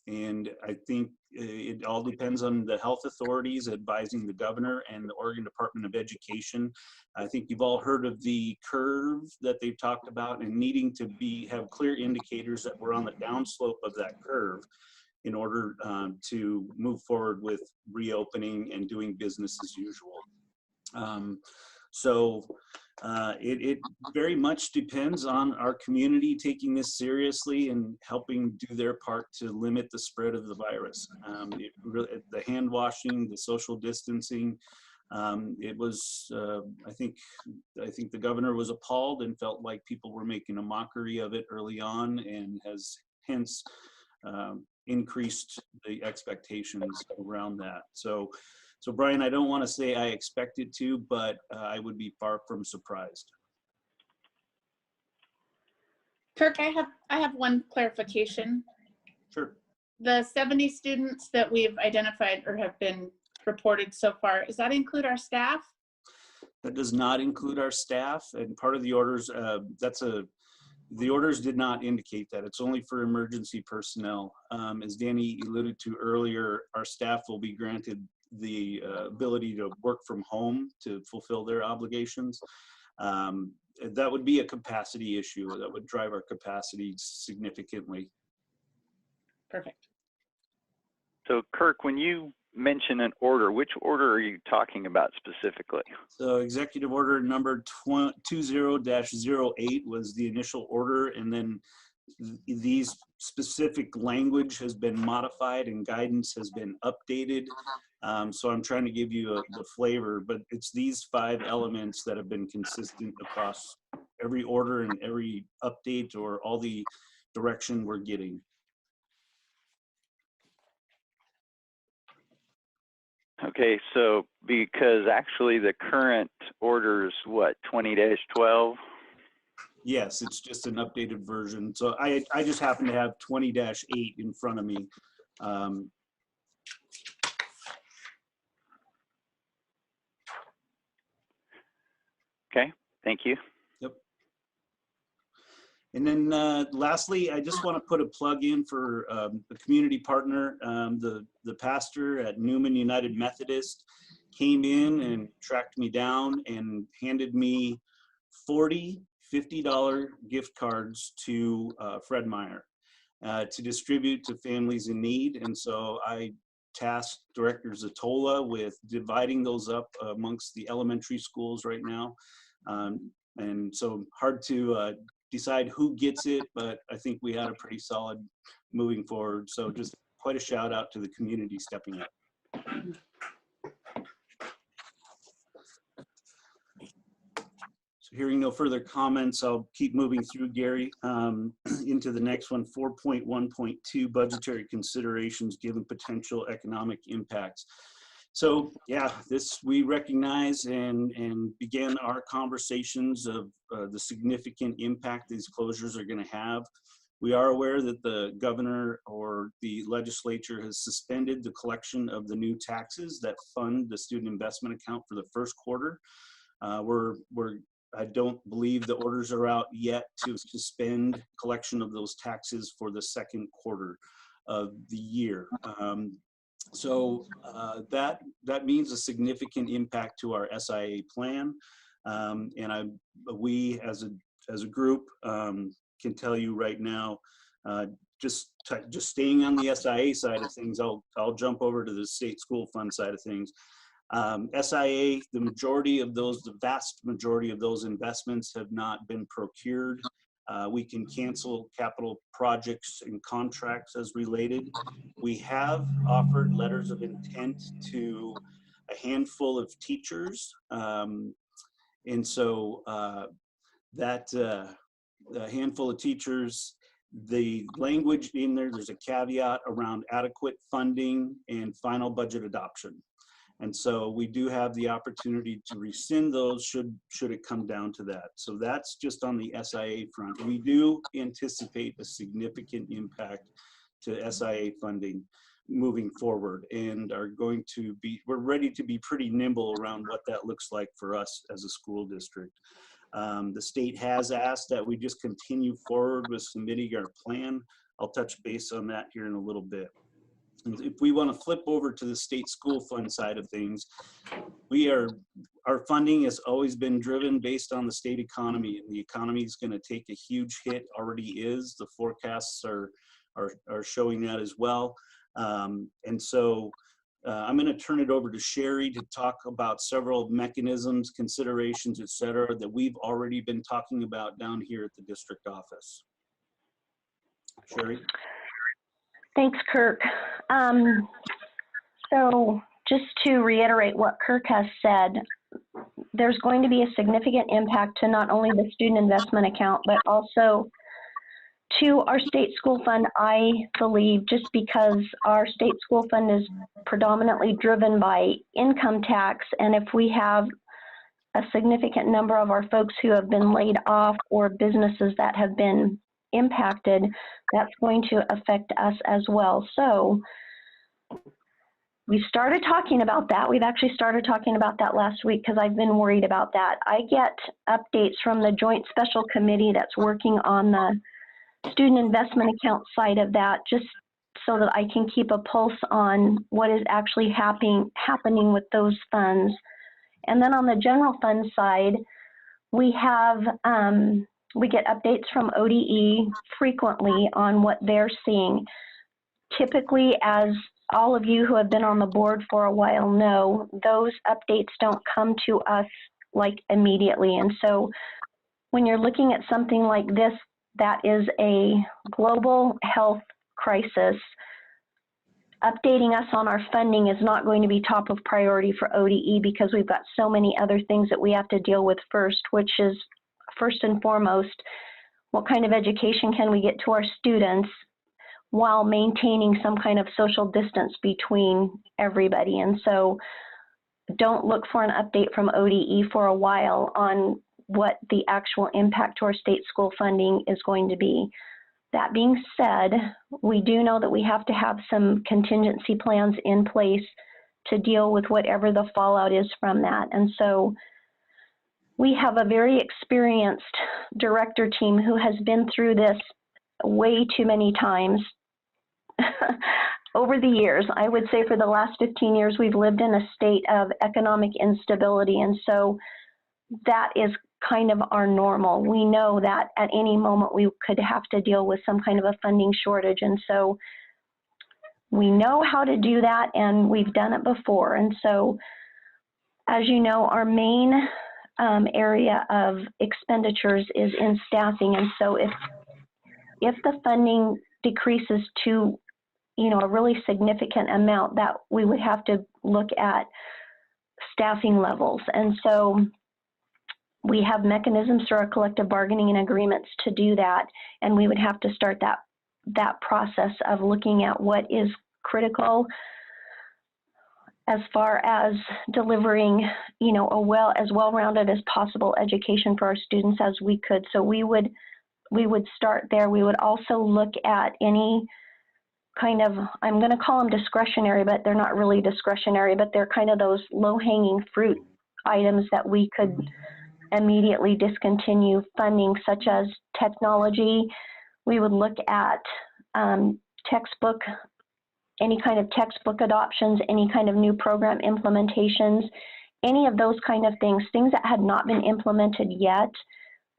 And I think it all depends on the health authorities advising the governor and the Oregon Department of Education. I think you've all heard of the curve that they've talked about, and needing to have clear indicators that we're on the downslope of that curve in order to move forward with reopening and doing business as usual. It very much depends on our community taking this seriously and helping do their part to limit the spread of the virus. The hand washing, the social distancing, it was, I think the governor was appalled and felt like people were making a mockery of it early on, and has hence increased the expectations around that. So Brian, I don't want to say I expect it to, but I would be far from surprised.
Kirk, I have one clarification.
Sure.
The 70 students that we've identified or have been reported so far, does that include our staff?
That does not include our staff, and part of the orders, the orders did not indicate that. It's only for emergency personnel. As Danny alluded to earlier, our staff will be granted the ability to work from home to fulfill their obligations. That would be a capacity issue that would drive our capacity significantly.
Perfect.
So Kirk, when you mention an order, which order are you talking about specifically?
So executive order number 20-08 was the initial order, and then these specific language has been modified and guidance has been updated. So I'm trying to give you the flavor, but it's these 5 elements that have been consistent across every order and every update or all the direction we're getting.
Okay, so because actually the current order is what, 20-12?
Yes, it's just an updated version. So I just happen to have 20-8 in front of me.
Okay, thank you.
Yep. And then lastly, I just want to put a plug in for a community partner. The pastor at Newman United Methodist came in and tracked me down and handed me 40 $50 gift cards to Fred Meyer to distribute to families in need. And so I tasked Director Zatola with dividing those up amongst the elementary schools right now. And so hard to decide who gets it, but I think we had a pretty solid moving forward. So just quite a shout out to the community stepping up. Hearing no further comments, I'll keep moving through, Gary, into the next one, 4.1.2, budgetary considerations given potential economic impacts. So yeah, this we recognize and began our conversations of the significant impact these closures are going to have. We are aware that the governor or the legislature has suspended the collection of the new taxes that fund the student investment account for the first quarter. I don't believe the orders are out yet to suspend collection of those taxes for the second quarter of the year. That means a significant impact to our SIA plan. We as a group can tell you right now, just staying on the SIA side of things, I'll jump over to the state school fund side of things. SIA, the vast majority of those investments have not been procured. We can cancel capital projects and contracts as related. We have offered letters of intent to a handful of teachers. And so a handful of teachers, the language in there's a caveat around adequate funding and final budget adoption. And so we do have the opportunity to rescind those should it come down to that. So that's just on the SIA front. We do anticipate a significant impact to SIA funding moving forward, and we're ready to be pretty nimble around what that looks like for us as a school district. The state has asked that we just continue forward with submitting our plan. I'll touch base on that here in a little bit. If we want to flip over to the state school fund side of things, our funding has always been driven based on the state economy, and the economy is going to take a huge hit, already is. The forecasts are showing that as well. And so I'm going to turn it over to Sherry to talk about several mechanisms, considerations, et cetera, that we've already been talking about down here at the district office. Sherry?
Thanks, Kirk. So just to reiterate what Kirk has said, there's going to be a significant impact to not only the student investment account, but also to our state school fund, I believe, just because our state school fund is predominantly driven by income tax. And if we have a significant number of our folks who have been laid off or businesses that have been impacted, that's going to affect us as well. So we started talking about that. We've actually started talking about that last week because I've been worried about that. I get updates from the Joint Special Committee that's working on the student investment account side of that, just so that I can keep a pulse on what is actually happening with those funds. And then on the general fund side, we get updates from ODE frequently on what they're seeing. Typically, as all of you who have been on the board for a while know, those updates don't come to us like immediately. And so when you're looking at something like this, that is a global health crisis, updating us on our funding is not going to be top of priority for ODE because we've got so many other things that we have to deal with first, which is first and foremost, what kind of education can we get to our students while maintaining some kind of social distance between everybody? And so don't look for an update from ODE for a while on what the actual impact to our state school funding is going to be. That being said, we do know that we have to have some contingency plans in place to deal with whatever the fallout is from that. And so we have a very experienced director team who has been through this way too many times over the years. I would say for the last 15 years, we've lived in a state of economic instability. And so that is kind of our normal. We know that at any moment we could have to deal with some kind of a funding shortage. And so we know how to do that, and we've done it before. And so, as you know, our main area of expenditures is in staffing. And so if the funding decreases to, a really significant amount, that we would have to look at staffing levels. And so we have mechanisms through our collective bargaining and agreements to do that, and we would have to start that process of looking at what is critical as far as delivering, you know, as well-rounded as possible education for our students as we could. So we would start there. We would also look at any kind of, I'm going to call them discretionary, but they're not really discretionary, but they're kind of those low-hanging fruit items that we could immediately discontinue funding, such as technology. We would look at textbook, any kind of textbook adoptions, any kind of new program implementations, any of those kind of things that had not been implemented yet.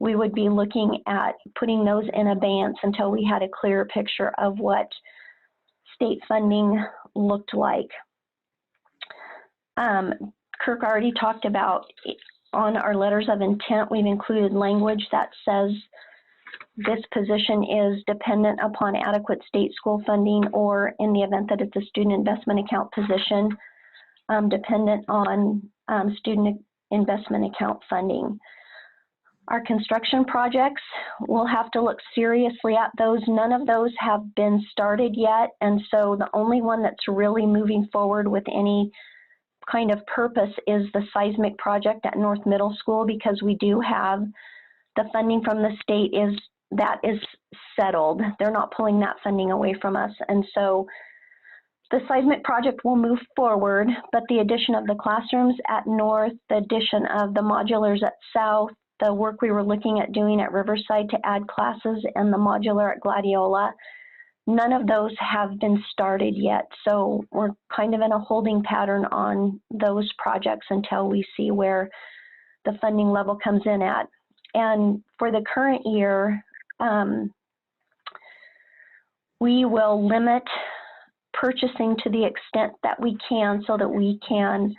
We would be looking at putting those in abeyance until we had a clearer picture of what state funding looked like. Kirk already talked about, on our letters of intent, we've included language that says this position is dependent upon adequate state school funding, or in the event that it's a student investment account position, dependent on student investment account funding. Our construction projects, we'll have to look seriously at those. None of those have been started yet, and so the only one that's really moving forward with any kind of purpose is the seismic project at North Middle School, because we do have the funding from the state that is settled. They're not pulling that funding away from us, and so the seismic project will move forward, but the addition of the classrooms at North, the addition of the modulars at South, the work we were looking at doing at Riverside to add classes, and the modular at Gladiola, none of those have been started yet. So we're kind of in a holding pattern on those projects until we see where the funding level comes in at. And for the current year, we will limit purchasing to the extent that we can, so that we can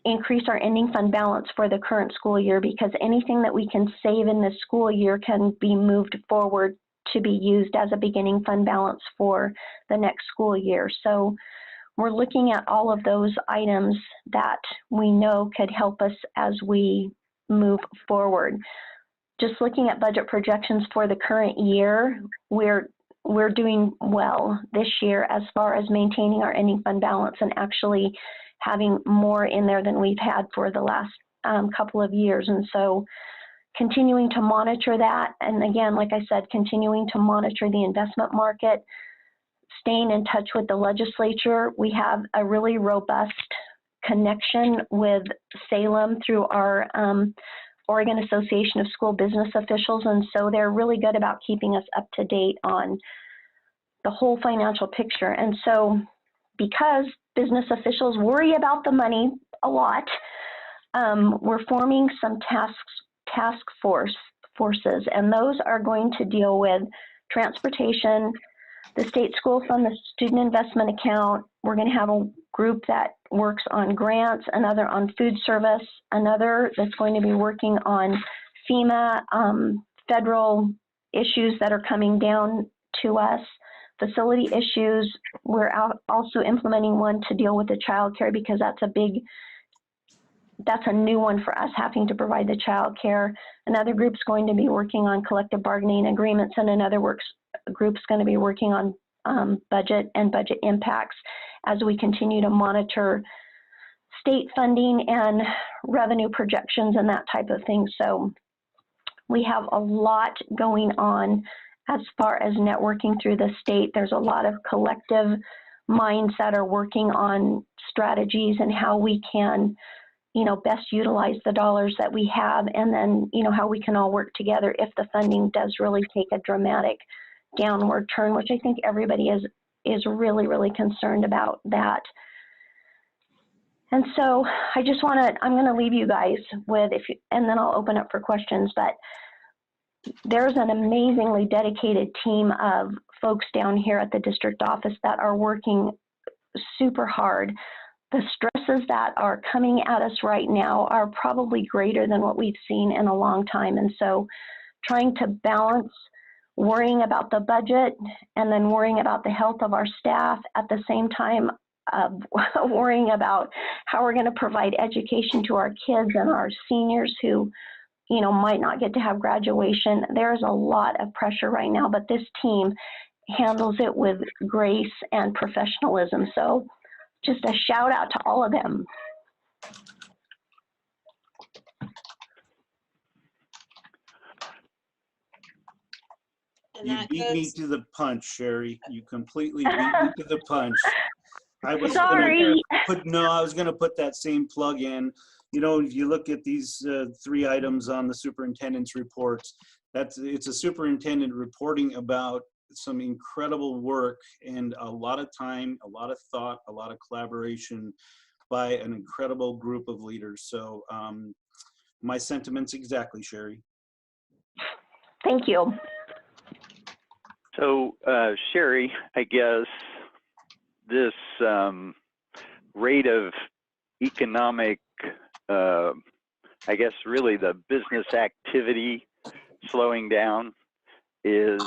increase our ending fund balance for the current school year, because anything that we can save in this school year can be moved forward to be used as a beginning fund balance for the next school year. So we're looking at all of those items that we know could help us as we move forward. Just looking at budget projections for the current year, we're doing well this year as far as maintaining our ending fund balance and actually having more in there than we've had for the last couple of years. And so continuing to monitor that, and again, like I said, continuing to monitor the investment market, staying in touch with the legislature. We have a really robust connection with Salem through our Oregon Association of School Business Officials, and so they're really good about keeping us up to date on the whole financial picture. And so because business officials worry about the money a lot, we're forming some task forces, and those are going to deal with transportation, the state school fund, the student investment account. We're going to have a group that works on grants, another on food service, another that's going to be working on FEMA, federal issues that are coming down to us, facility issues. We're also implementing one to deal with the child care, because that's a new one for us, having to provide the child care. Another group's going to be working on collective bargaining agreements, and another group's going to be working on budget and budget impacts as we continue to monitor state funding and revenue projections and that type of thing. So we have a lot going on as far as networking through the state. There's a lot of collective minds that are working on strategies and how we can, best utilize the dollars that we have, and then, how we can all work together if the funding does really take a dramatic downward turn, which I think everybody is really, really concerned about that. And so I'm going to leave you guys with, and then I'll open up for questions, but there's an amazingly dedicated team of folks down here at the district office that are working super hard. The stresses that are coming at us right now are probably greater than what we've seen in a long time. And so trying to balance worrying about the budget and then worrying about the health of our staff at the same time, worrying about how we're going to provide education to our kids and our seniors who might not get to have graduation. There's a lot of pressure right now, but this team handles it with grace and professionalism. So just a shout out to all of them.
And
You
that
beat me
goes,
to the punch, Sherry. You completely beat me to the punch. I was
Sorry.
I was gonna put that same plug in. If you look at these 3 items on the superintendent's reports, it's a superintendent reporting about some incredible work and a lot of time, a lot of thought, a lot of collaboration by an incredible group of leaders. So my sentiments exactly, Sherry.
Thank you.
So, Sherry, I guess this rate of economic, I guess really the business activity slowing down is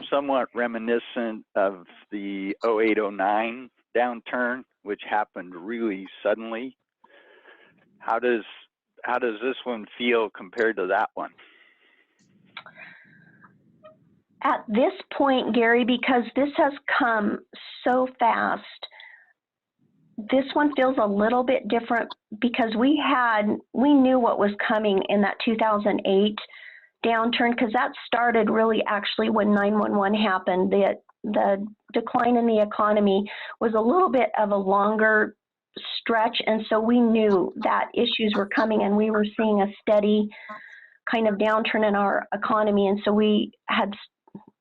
somewhat reminiscent of the 08-09 downturn, which happened really suddenly. How does this one feel compared to that one?
At this point, Gary, because this has come so fast, this one feels a little bit different because we knew what was coming in that 2008 downturn, because that started really actually when 911 happened. The decline in the economy was a little bit of a longer stretch, and so we knew that issues were coming, and we were seeing a steady kind of downturn in our economy. And so we had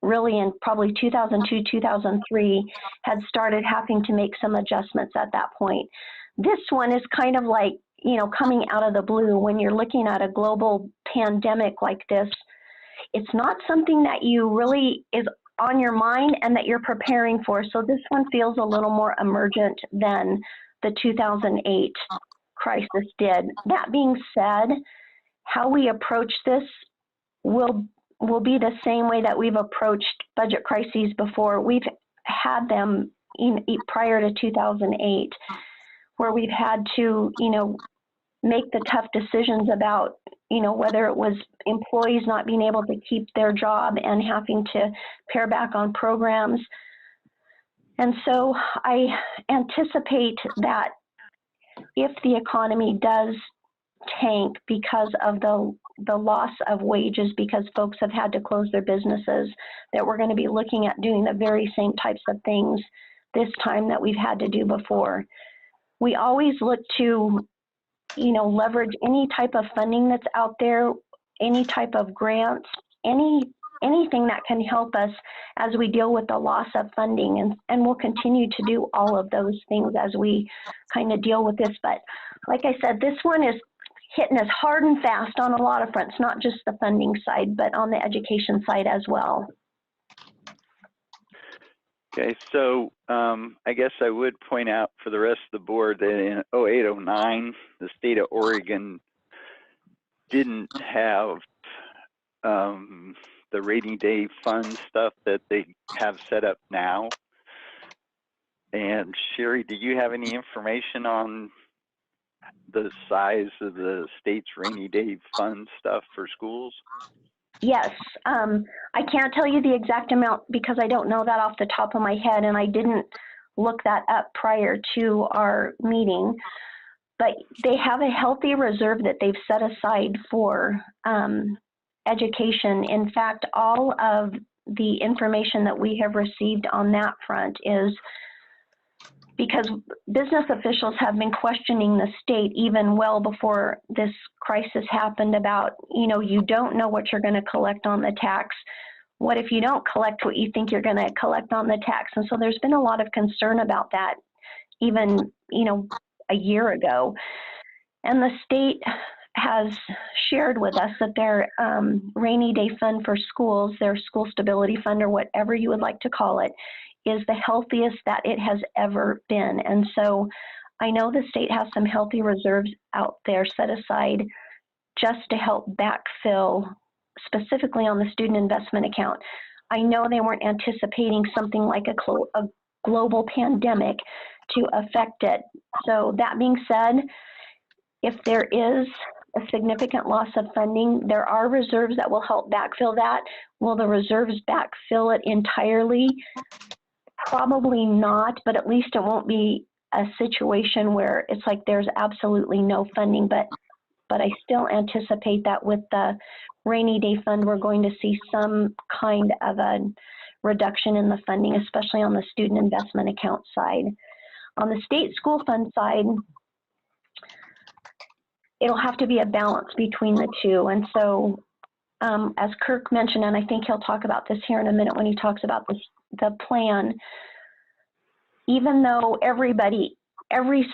really in probably 2002, 2003, had started having to make some adjustments at that point. This one is kind of like, coming out of the blue. When you're looking at a global pandemic like this, it's not something that you really is on your mind and that you're preparing for. So this one feels a little more emergent than the 2008 crisis did. That being said, how we approach this will be the same way that we've approached budget crises before. We've had them prior to 2008, where we've had to, make the tough decisions about, whether it was employees not being able to keep their job and having to pare back on programs. And so I anticipate that if the economy does tank because of the loss of wages, because folks have had to close their businesses, that we're going to be looking at doing the very same types of things this time that we've had to do before. We always look to, leverage any type of funding that's out there, any type of grants, anything that can help us as we deal with the loss of funding. And we'll continue to do all of those things as we kind of deal with this. But like I said, this one is hitting us hard and fast on a lot of fronts, not just the funding side, but on the education side as well.
Okay, so I guess I would point out for the rest of the board that in 08-09, the state of Oregon didn't have the rainy day fund stuff that they have set up now. And Sherry, do you have any information on the size of the state's rainy day fund stuff for schools?
Yes, I can't tell you the exact amount because I don't know that off the top of my head, and I didn't look that up prior to our meeting. But they have a healthy reserve that they've set aside for education. In fact, all of the information that we have received on that front is because business officials have been questioning the state even well before this crisis happened about, you don't know what you're going to collect on the tax. What if you don't collect what you think you're going to collect on the tax? And so there's been a lot of concern about that even, a year ago. And the state has shared with us that their rainy day fund for schools, their school stability fund, or whatever you would like to call it, is the healthiest that it has ever been. And so I know the state has some healthy reserves out there set aside just to help backfill specifically on the student investment account. I know they weren't anticipating something like a global pandemic to affect it. So that being said, if there is a significant loss of funding. There are reserves that will help backfill that. Will the reserves backfill it entirely? Probably not, but at least it won't be a situation where it's like there's absolutely no funding, but I still anticipate that with the rainy day fund, we're going to see some kind of a reduction in the funding, especially on the student investment account side. On the state school fund side, it'll have to be a balance between the two. And so as Kirk mentioned, and I think he'll talk about this here in a minute when he talks about the plan, even though every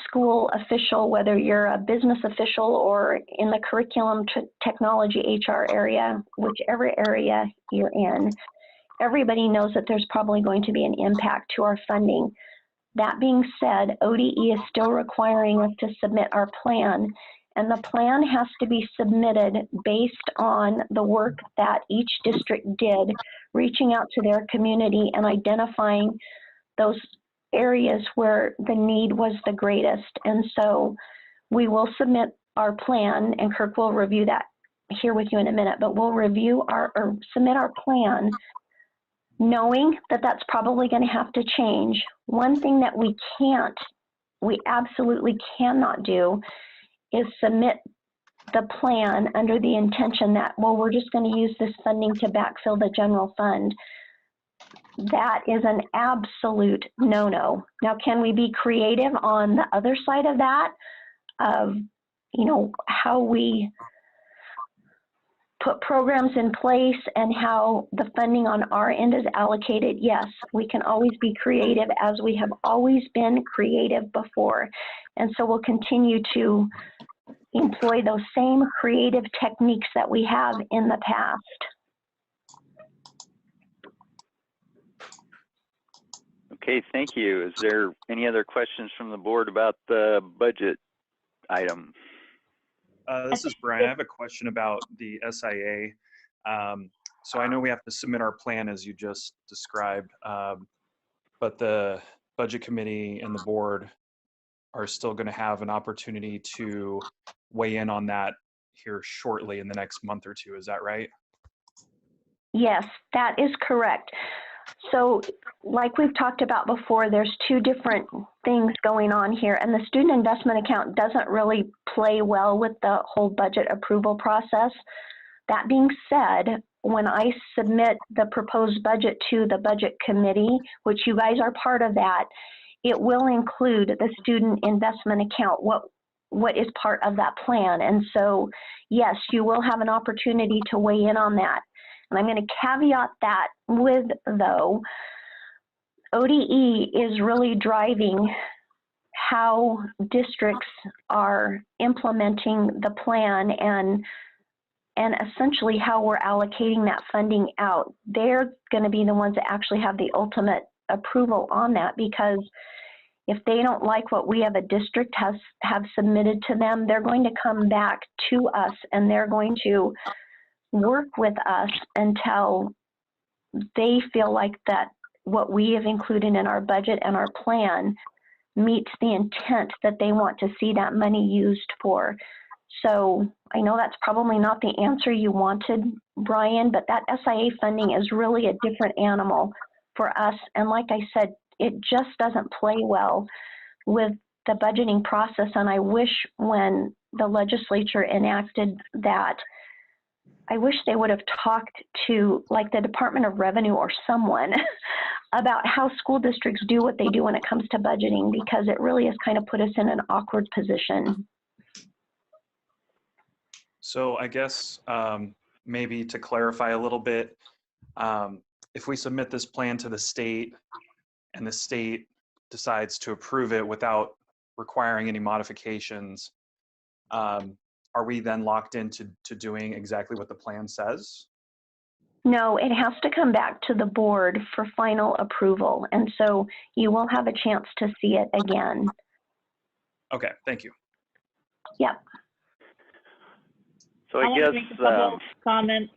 school official, whether you're a business official or in the curriculum, technology, HR area, whichever area you're in, everybody knows that there's probably going to be an impact to our funding. That being said, ODE is still requiring us to submit our plan, and the plan has to be submitted based on the work that each district did, reaching out to their community and identifying those areas where the need was the greatest. And so we will submit our plan, and Kirk will review that here with you in a minute, but we'll submit our plan knowing that that's probably going to have to change. One thing that we absolutely cannot do is submit the plan under the intention that, well, we're just going to use this funding to backfill the general fund. That is an absolute no-no. Now, can we be creative on the other side of that, of, how we put programs in place and how the funding on our end is allocated? Yes, we can always be creative, as we have always been creative before. And so we'll continue to employ those same creative techniques that we have in the past.
Okay, thank you. Is there any other questions from the board about the budget item?
This is Brian. I have a question about the SIA. So I know we have to submit our plan as you just described, but the budget committee and the board are still going to have an opportunity to weigh in on that here shortly in the next month or two. Is that right?
Yes, that is correct. So like we've talked about before, there's two different things going on here, and the student investment account doesn't really play well with the whole budget approval process. That being said, when I submit the proposed budget to the budget committee, which you guys are part of that, it will include the student investment account, what is part of that plan. And so, yes, you will have an opportunity to weigh in on that. And I'm going to caveat that with, though, ODE is really driving how districts are implementing the plan and essentially how we're allocating that funding out. They're going to be the ones that actually have the ultimate approval on that, because if they don't like what we as a district have submitted to them, they're going to come back to us and they're going to work with us until they feel like that what we have included in our budget and our plan meets the intent that they want to see that money used for. So I know that's probably not the answer you wanted, Brian, but that SIA funding is really a different animal for us. And like I said, it just doesn't play well with the budgeting process. And I wish when the legislature enacted that, I wish they would have talked to like the Department of Revenue or someone about how school districts do what they do when it comes to budgeting, because it really has kind of put us in an awkward position.
So I guess maybe to clarify a little bit, if we submit this plan to the state and the state decides to approve it without requiring any modifications, are we then locked into doing exactly what the plan says?
No, it has to come back to the board for final approval. And so you will have a chance to see it again.
Okay, thank you.
Yep.
So
I
I
want to
guess,
make a couple comments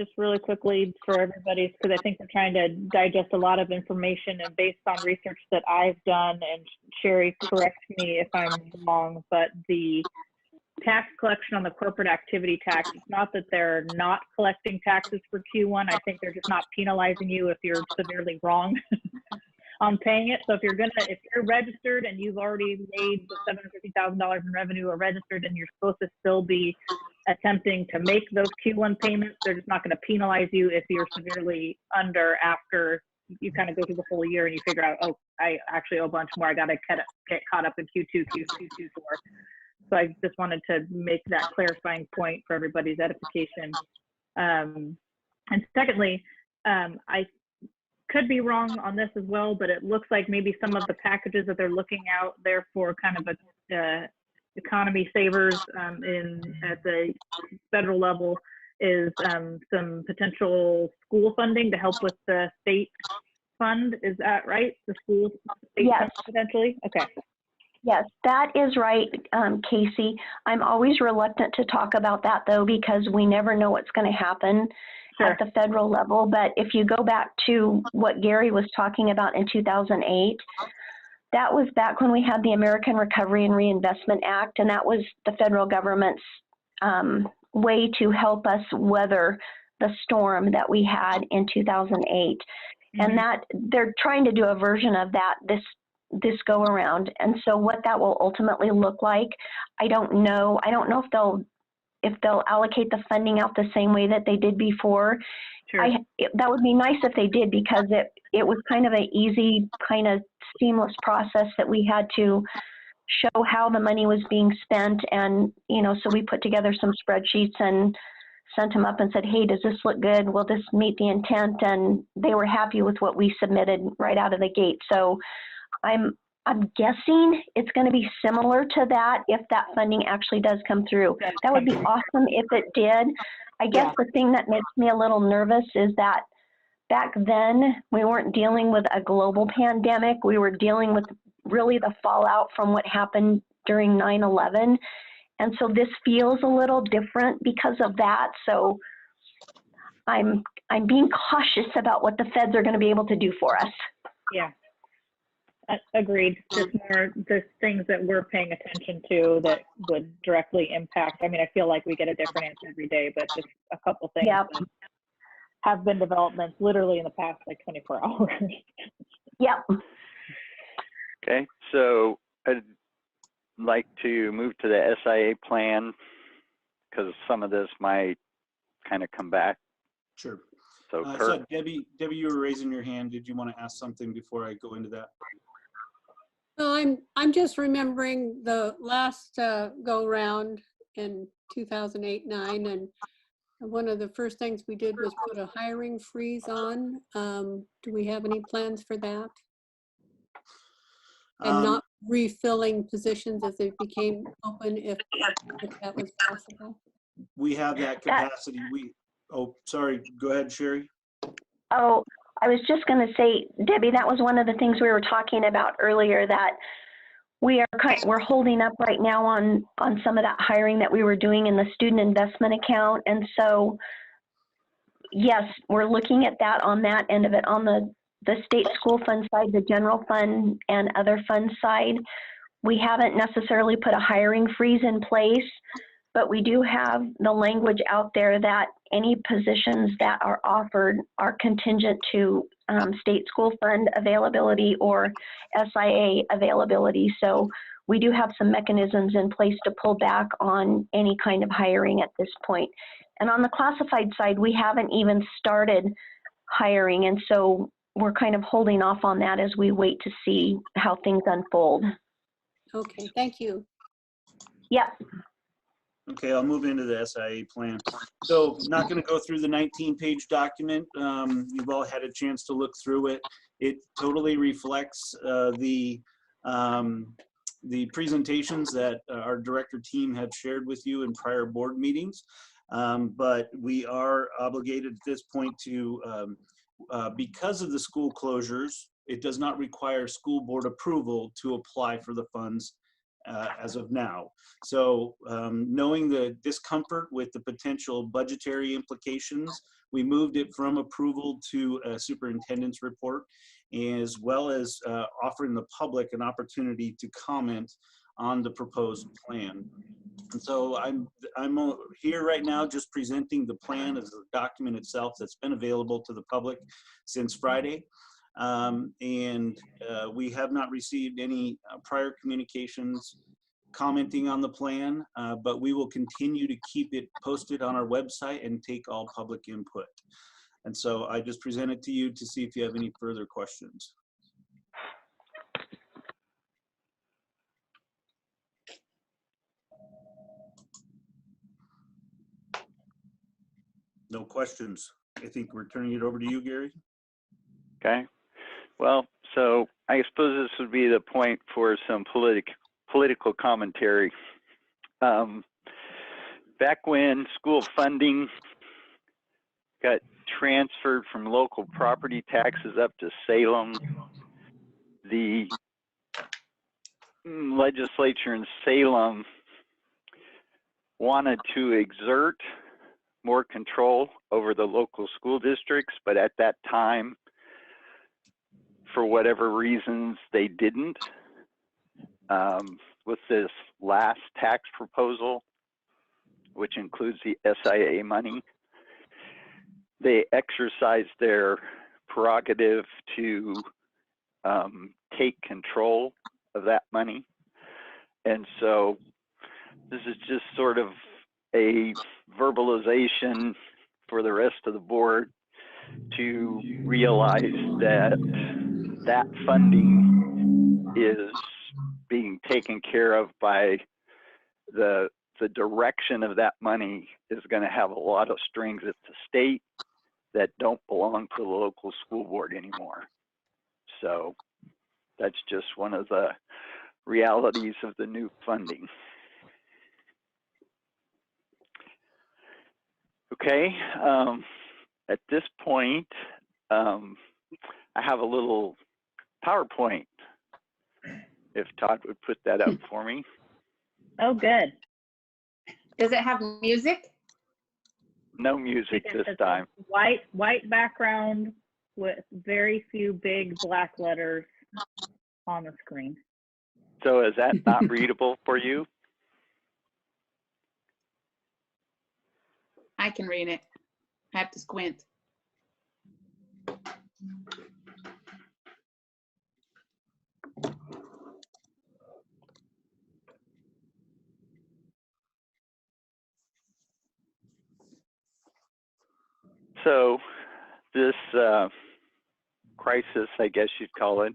just really quickly for everybody, because I think we're trying to digest a lot of information, and based on research that I've done, and Sherry, correct me if I'm wrong, but the tax collection on the corporate activity tax. It's not that they're not collecting taxes for Q1. I think they're just not penalizing you if you're severely wrong on paying it. So if you're registered and you've already made the $750,000 in revenue or registered, and you're supposed to still be attempting to make those Q1 payments, they're just not going to penalize you if you're severely under after you kind of go through the whole year and you figure out, oh, I actually owe a bunch more. I got to get caught up in Q2, Q4. So I just wanted to make that clarifying point for everybody's edification. And secondly, I could be wrong on this as well, but it looks like maybe some of the packages that they're looking out there for kind of a economy savers at the federal level is some potential school funding to help with the state fund. Is that right? The school state
Yes.
fund potentially? Okay.
Yes, that is right, Casey. I'm always reluctant to talk about that though, because we never know what's going to happen at the federal level. But if you go back to what Gary was talking about in 2008, that was back when we had the American Recovery and Reinvestment Act, and that was the federal government's way to help us weather the storm that we had in 2008. Mm-hmm. And that they're trying to do a version of that this go around. And so what that will ultimately look like, I don't know. I don't know if they'll allocate the funding out the same way that they did before. Sure. That would be nice if they did, because it was kind of an easy, kind of seamless process that we had to show how the money was being spent. And, so we put together some spreadsheets and sent them up and said, hey, does this look good? Will this meet the intent? And they were happy with what we submitted right out of the gate. So I'm guessing it's going to be similar to that if that funding actually does come through. That would be awesome if it did. I guess the thing that makes me a little nervous is that back then we weren't dealing with a global pandemic. We were dealing with really the fallout from what happened during 9/11. And so this feels a little different because of that. So I'm being cautious about what the feds are going to be able to do for us.
Yeah. Agreed. Just more just things that we're paying attention to that would directly impact. I mean, I feel like we get a different answer every day, but just a couple things that have been developments literally in the past 24 hours.
Yep.
Okay, so I'd like to move to the SIA plan because some of this might kind of come back.
Sure.
So,
so Debbie, you were raising your hand. Did you want to ask something before I go into that?
No, I'm just remembering the last go round in 2008-9, and one of the first things we did was put a hiring freeze on. Do we have any plans for that? And not refilling positions as they became open, if that was possible.
We have that capacity. Oh, sorry. Go ahead, Sherry.
Oh, I was just going to say, Debbie, that was one of the things we were talking about earlier, that we're holding up right now on some of that hiring that we were doing in the student investment account. And so, yes, we're looking at that on that end of it, on the state school fund side, the general fund and other fund side. We haven't necessarily put a hiring freeze in place, but we do have the language out there that any positions that are offered are contingent to state school fund availability or SIA availability. So we do have some mechanisms in place to pull back on any kind of hiring at this point. And on the classified side, we haven't even started hiring. And so we're kind of holding off on that as we wait to see how things unfold.
Okay, thank you.
Yeah.
Okay, I'll move into the SIA plan. So I'm not going to go through the 19-page document. You've all had a chance to look through it. It totally reflects the presentations that our director team have shared with you in prior board meetings. But we are obligated at this point to, because of the school closures, it does not require school board approval to apply for the funds as of now. So knowing the discomfort with the potential budgetary implications, we moved it from approval to a superintendent's report, as well as offering the public an opportunity to comment on the proposed plan. And so I'm here right now just presenting the plan as a document itself that's been available to the public since Friday. We have not received any prior communications commenting on the plan, but we will continue to keep it posted on our website and take all public input. And so I just present it to you to see if you have any further questions. No questions. I think we're turning it over to you, Gary.
Okay. Well, so I suppose this would be the point for some political commentary. Back when school funding got transferred from local property taxes up to Salem, the legislature in Salem wanted to exert more control over the local school districts, but at that time, for whatever reasons, they didn't. With this last tax proposal, which includes the SIA money, they exercised their prerogative to take control of that money. And so this is just sort of a verbalization for the rest of the board to realize that that funding is being taken care of by the direction of that money is going to have a lot of strings at the state that don't belong to the local school board anymore. So that's just one of the realities of the new funding. Okay, at this point, I have a little PowerPoint. If Todd would put that up for me.
Oh, good.
Does it have music?
No music this time.
White background with very few big black letters on the screen.
So is that not readable for you?
I can read it. I have to squint.
So this crisis, I guess you'd call it,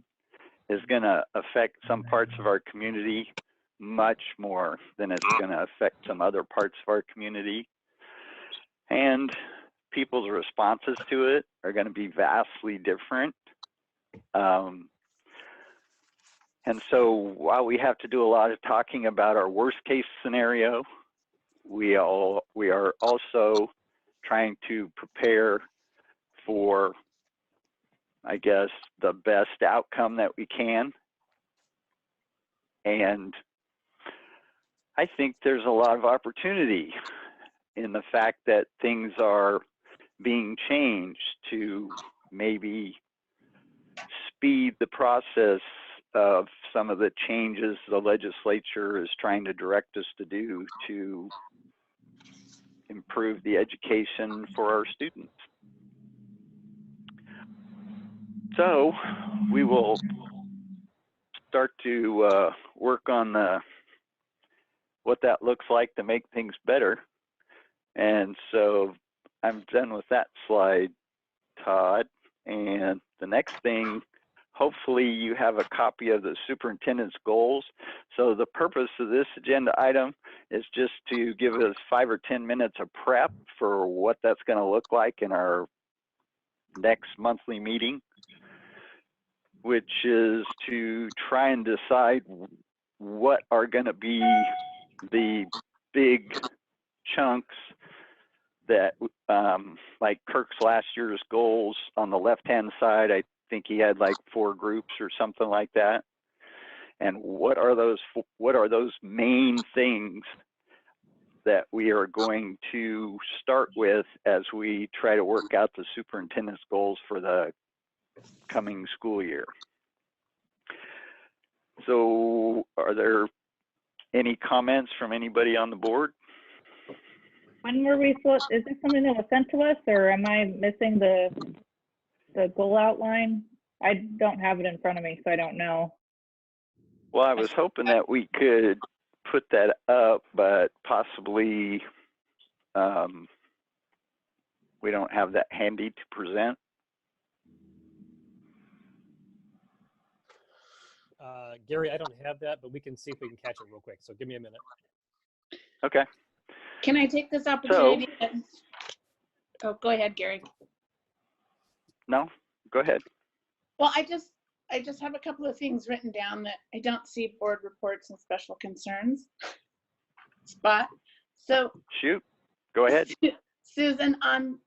is going to affect some parts of our community much more than it's going to affect some other parts of our community. And people's responses to it are going to be vastly different. And so while we have to do a lot of talking about our worst case scenario, we are also trying to prepare for, I guess, the best outcome that we can. And I think there's a lot of opportunity in the fact that things are being changed to maybe speed the process of some of the changes the legislature is trying to direct us to do to improve the education for our students. So we will start to work on what that looks like to make things better. And so I'm done with that slide, Todd. And the next thing, hopefully you have a copy of the superintendent's goals. So the purpose of this agenda item is just to give us 5 or 10 minutes of prep for what that's going to look like in our next monthly meeting, which is to try and decide what are going to be the big chunks that, like Kirk's last year's goals on the left-hand side, I think he had like 4 groups or something like that. And what are those main things that we are going to start with as we try to work out the superintendent's goals for the coming school year? So are there Any comments from anybody on the board?
When were we supposed, is this something that was sent to us, or am I missing the goal outline? I don't have it in front of me, so I don't know.
Well, I was hoping that we could put that up, but possibly we don't have that handy to present.
Gary, I don't have that, but we can see if we can catch it real quick. So give me a minute.
Okay.
Can I take this opportunity? Oh, go ahead, Gary.
No, go ahead.
Well, I just have a couple of things written down that I don't see board reports and special concerns spot. So
shoot, go ahead.
Susan, on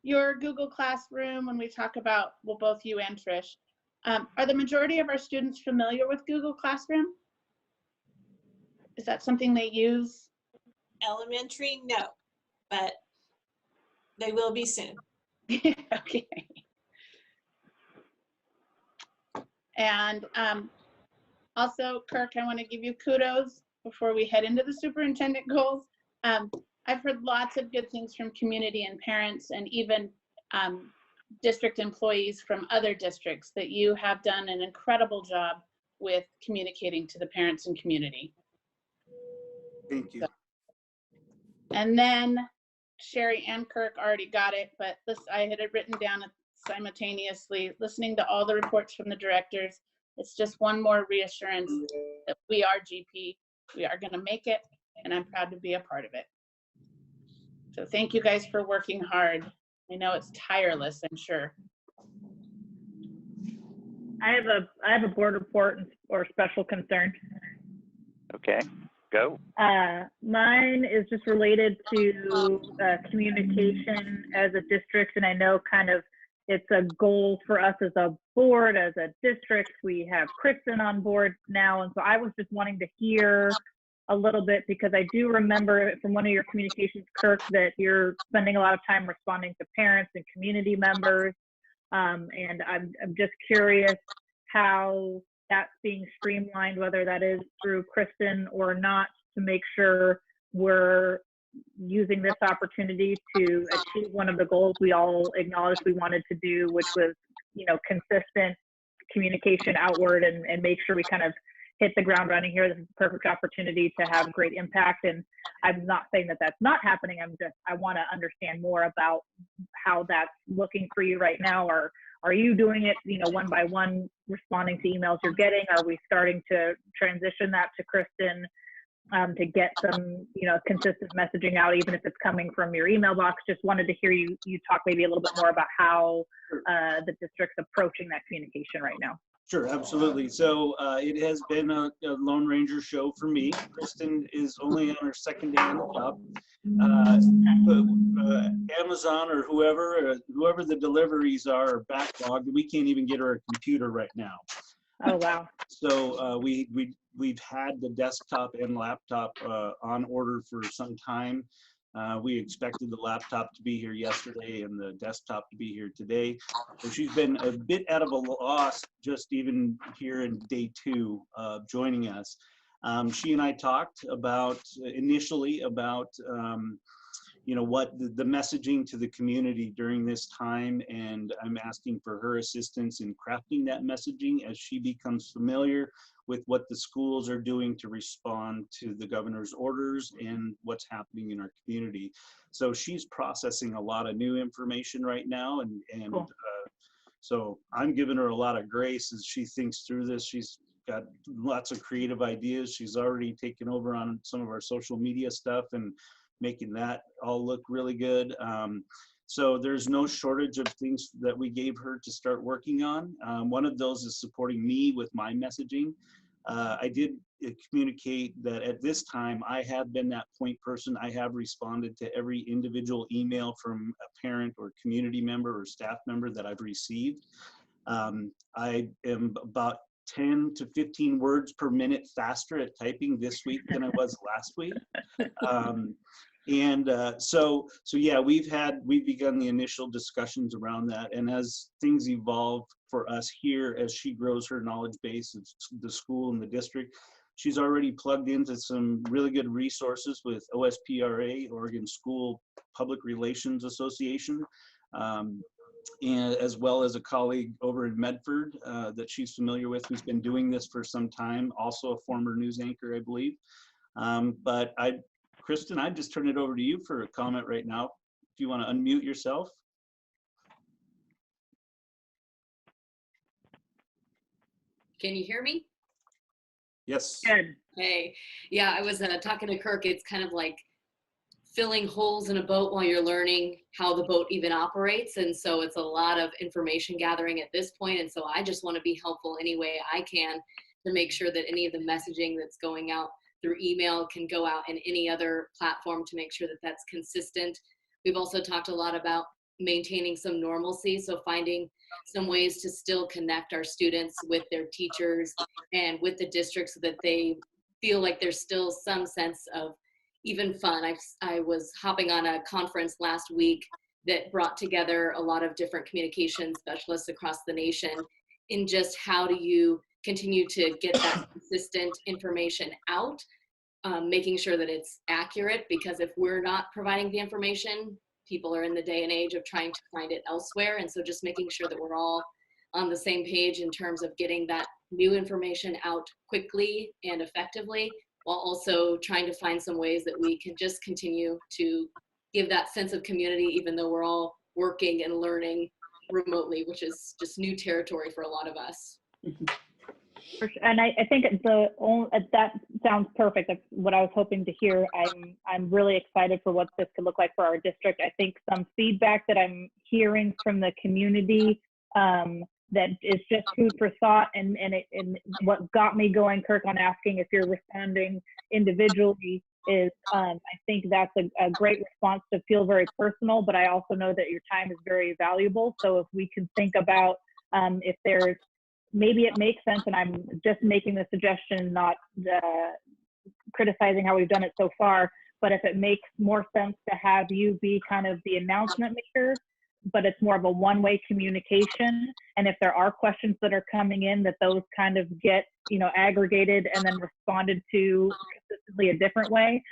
your Google Classroom, when we talk about, well, both you and Trish, are the majority of our students familiar with Google Classroom? Is that something they use?
Elementary, no, but they will be soon.
Okay. And also, Kirk, I want to give you kudos before we head into the superintendent goals. I've heard lots of good things from community and parents, and even district employees from other districts, that you have done an incredible job with communicating to the parents and community.
Thank you.
So, and then Sherry and Kirk already got it, but this, I had it written down simultaneously, listening to all the reports from the directors. It's just one more reassurance that we are GP, we are going to make it, and I'm proud to be a part of it. So thank you guys for working hard. I know it's tireless, I'm sure.
I have a board report or special concern.
Okay, go.
Mine is just related to communication as a district, and I know kind of it's a goal for us as a board, as a district. We have Kristen on board now, and so I was just wanting to hear a little bit, because I do remember from one of your communications, Kirk, that you're spending a lot of time responding to parents and community members. And I'm just curious how that's being streamlined, whether that is through Kristen or not, to make sure we're using this opportunity to achieve one of the goals we all acknowledged we wanted to do, which was, you know, consistent communication outward, and make sure we kind of hit the ground running here. This is a perfect opportunity to have great impact. And I'm not saying that that's not happening. I want to understand more about how that's looking for you right now. Or are you doing it, you know, one by one, responding to emails you're getting? Are we starting to transition that to Kristen to get some, you know, consistent messaging out, even if it's coming from your email box? Just wanted to hear you talk maybe a little bit more about how the district's approaching that communication right now.
Sure, absolutely. So it has been a Lone Ranger show for me. Kristen is only on her second day on the job. Amazon or whoever the deliveries are backlogged. We can't even get her a computer right now.
Oh wow!
So we've had the desktop and laptop on order for some time. We expected the laptop to be here yesterday and the desktop to be here today. So she's been a bit out of a loss just even here in day 2 of joining us. She and I talked initially about you know, what the messaging to the community during this time, and I'm asking for her assistance in crafting that messaging as she becomes familiar with what the schools are doing to respond to the governor's orders and what's happening in our community. So she's processing a lot of new information right now, and cool. So I'm giving her a lot of grace as she thinks through this. She's got lots of creative ideas. She's already taken over on some of our social media stuff and making that all look really good. So there's no shortage of things that we gave her to start working on. One of those is supporting me with my messaging. I did communicate that at this time, I have been that point person. I have responded to every individual email from a parent or community member or staff member that I've received. I am about 10 to 15 words per minute faster at typing this week than I was last week. So yeah, we've begun the initial discussions around that, and as things evolve for us here, as she grows her knowledge base of the school and the district, She's already plugged into some really good resources with OSPRA, Oregon School Public Relations Association, and as well as a colleague over in Medford that she's familiar with, who's been doing this for some time, also a former news anchor, I believe. But Kristen, I'd just turn it over to you for a comment right now. If you want to unmute yourself.
Can you hear me?
Yes.
Good.
Hey, yeah, I was talking to Kirk. It's kind of like filling holes in a boat while you're learning how the boat even operates. And so it's a lot of information gathering at this point. And so I just want to be helpful any way I can to make sure that any of the messaging that's going out through email can go out in any other platform to make sure that that's consistent. We've also talked a lot about maintaining some normalcy. So finding some ways to still connect our students with their teachers and with the district so that they feel like there's still some sense of even fun. I was hopping on a conference last week that brought together a lot of different communication specialists across the nation in just how do you continue to get that consistent information out, making sure that it's accurate, because if we're not providing the information, people are in the day and age of trying to find it elsewhere. And so just making sure that we're all on the same page in terms of getting that new information out quickly and effectively, while also trying to find some ways that we can just continue to give that sense of community, even though we're all working and learning remotely, which is just new territory for a lot of us.
For sure. And I think that sounds perfect. That's what I was hoping to hear. I'm really excited for what this could look like for our district. I think some feedback that I'm hearing from the community that is just food for thought, and what got me going, Kirk, on asking if you're responding individually is I think that's a great response to feel very personal, but I also know that your time is very valuable. So if we can think about if there's, maybe it makes sense, and I'm just making the suggestion, not criticizing how we've done it so far, but if it makes more sense to have you be kind of the announcement maker, but it's more of a one-way communication. And if there are questions that are coming in, that those kind of get, aggregated and then responded to consistently a different way.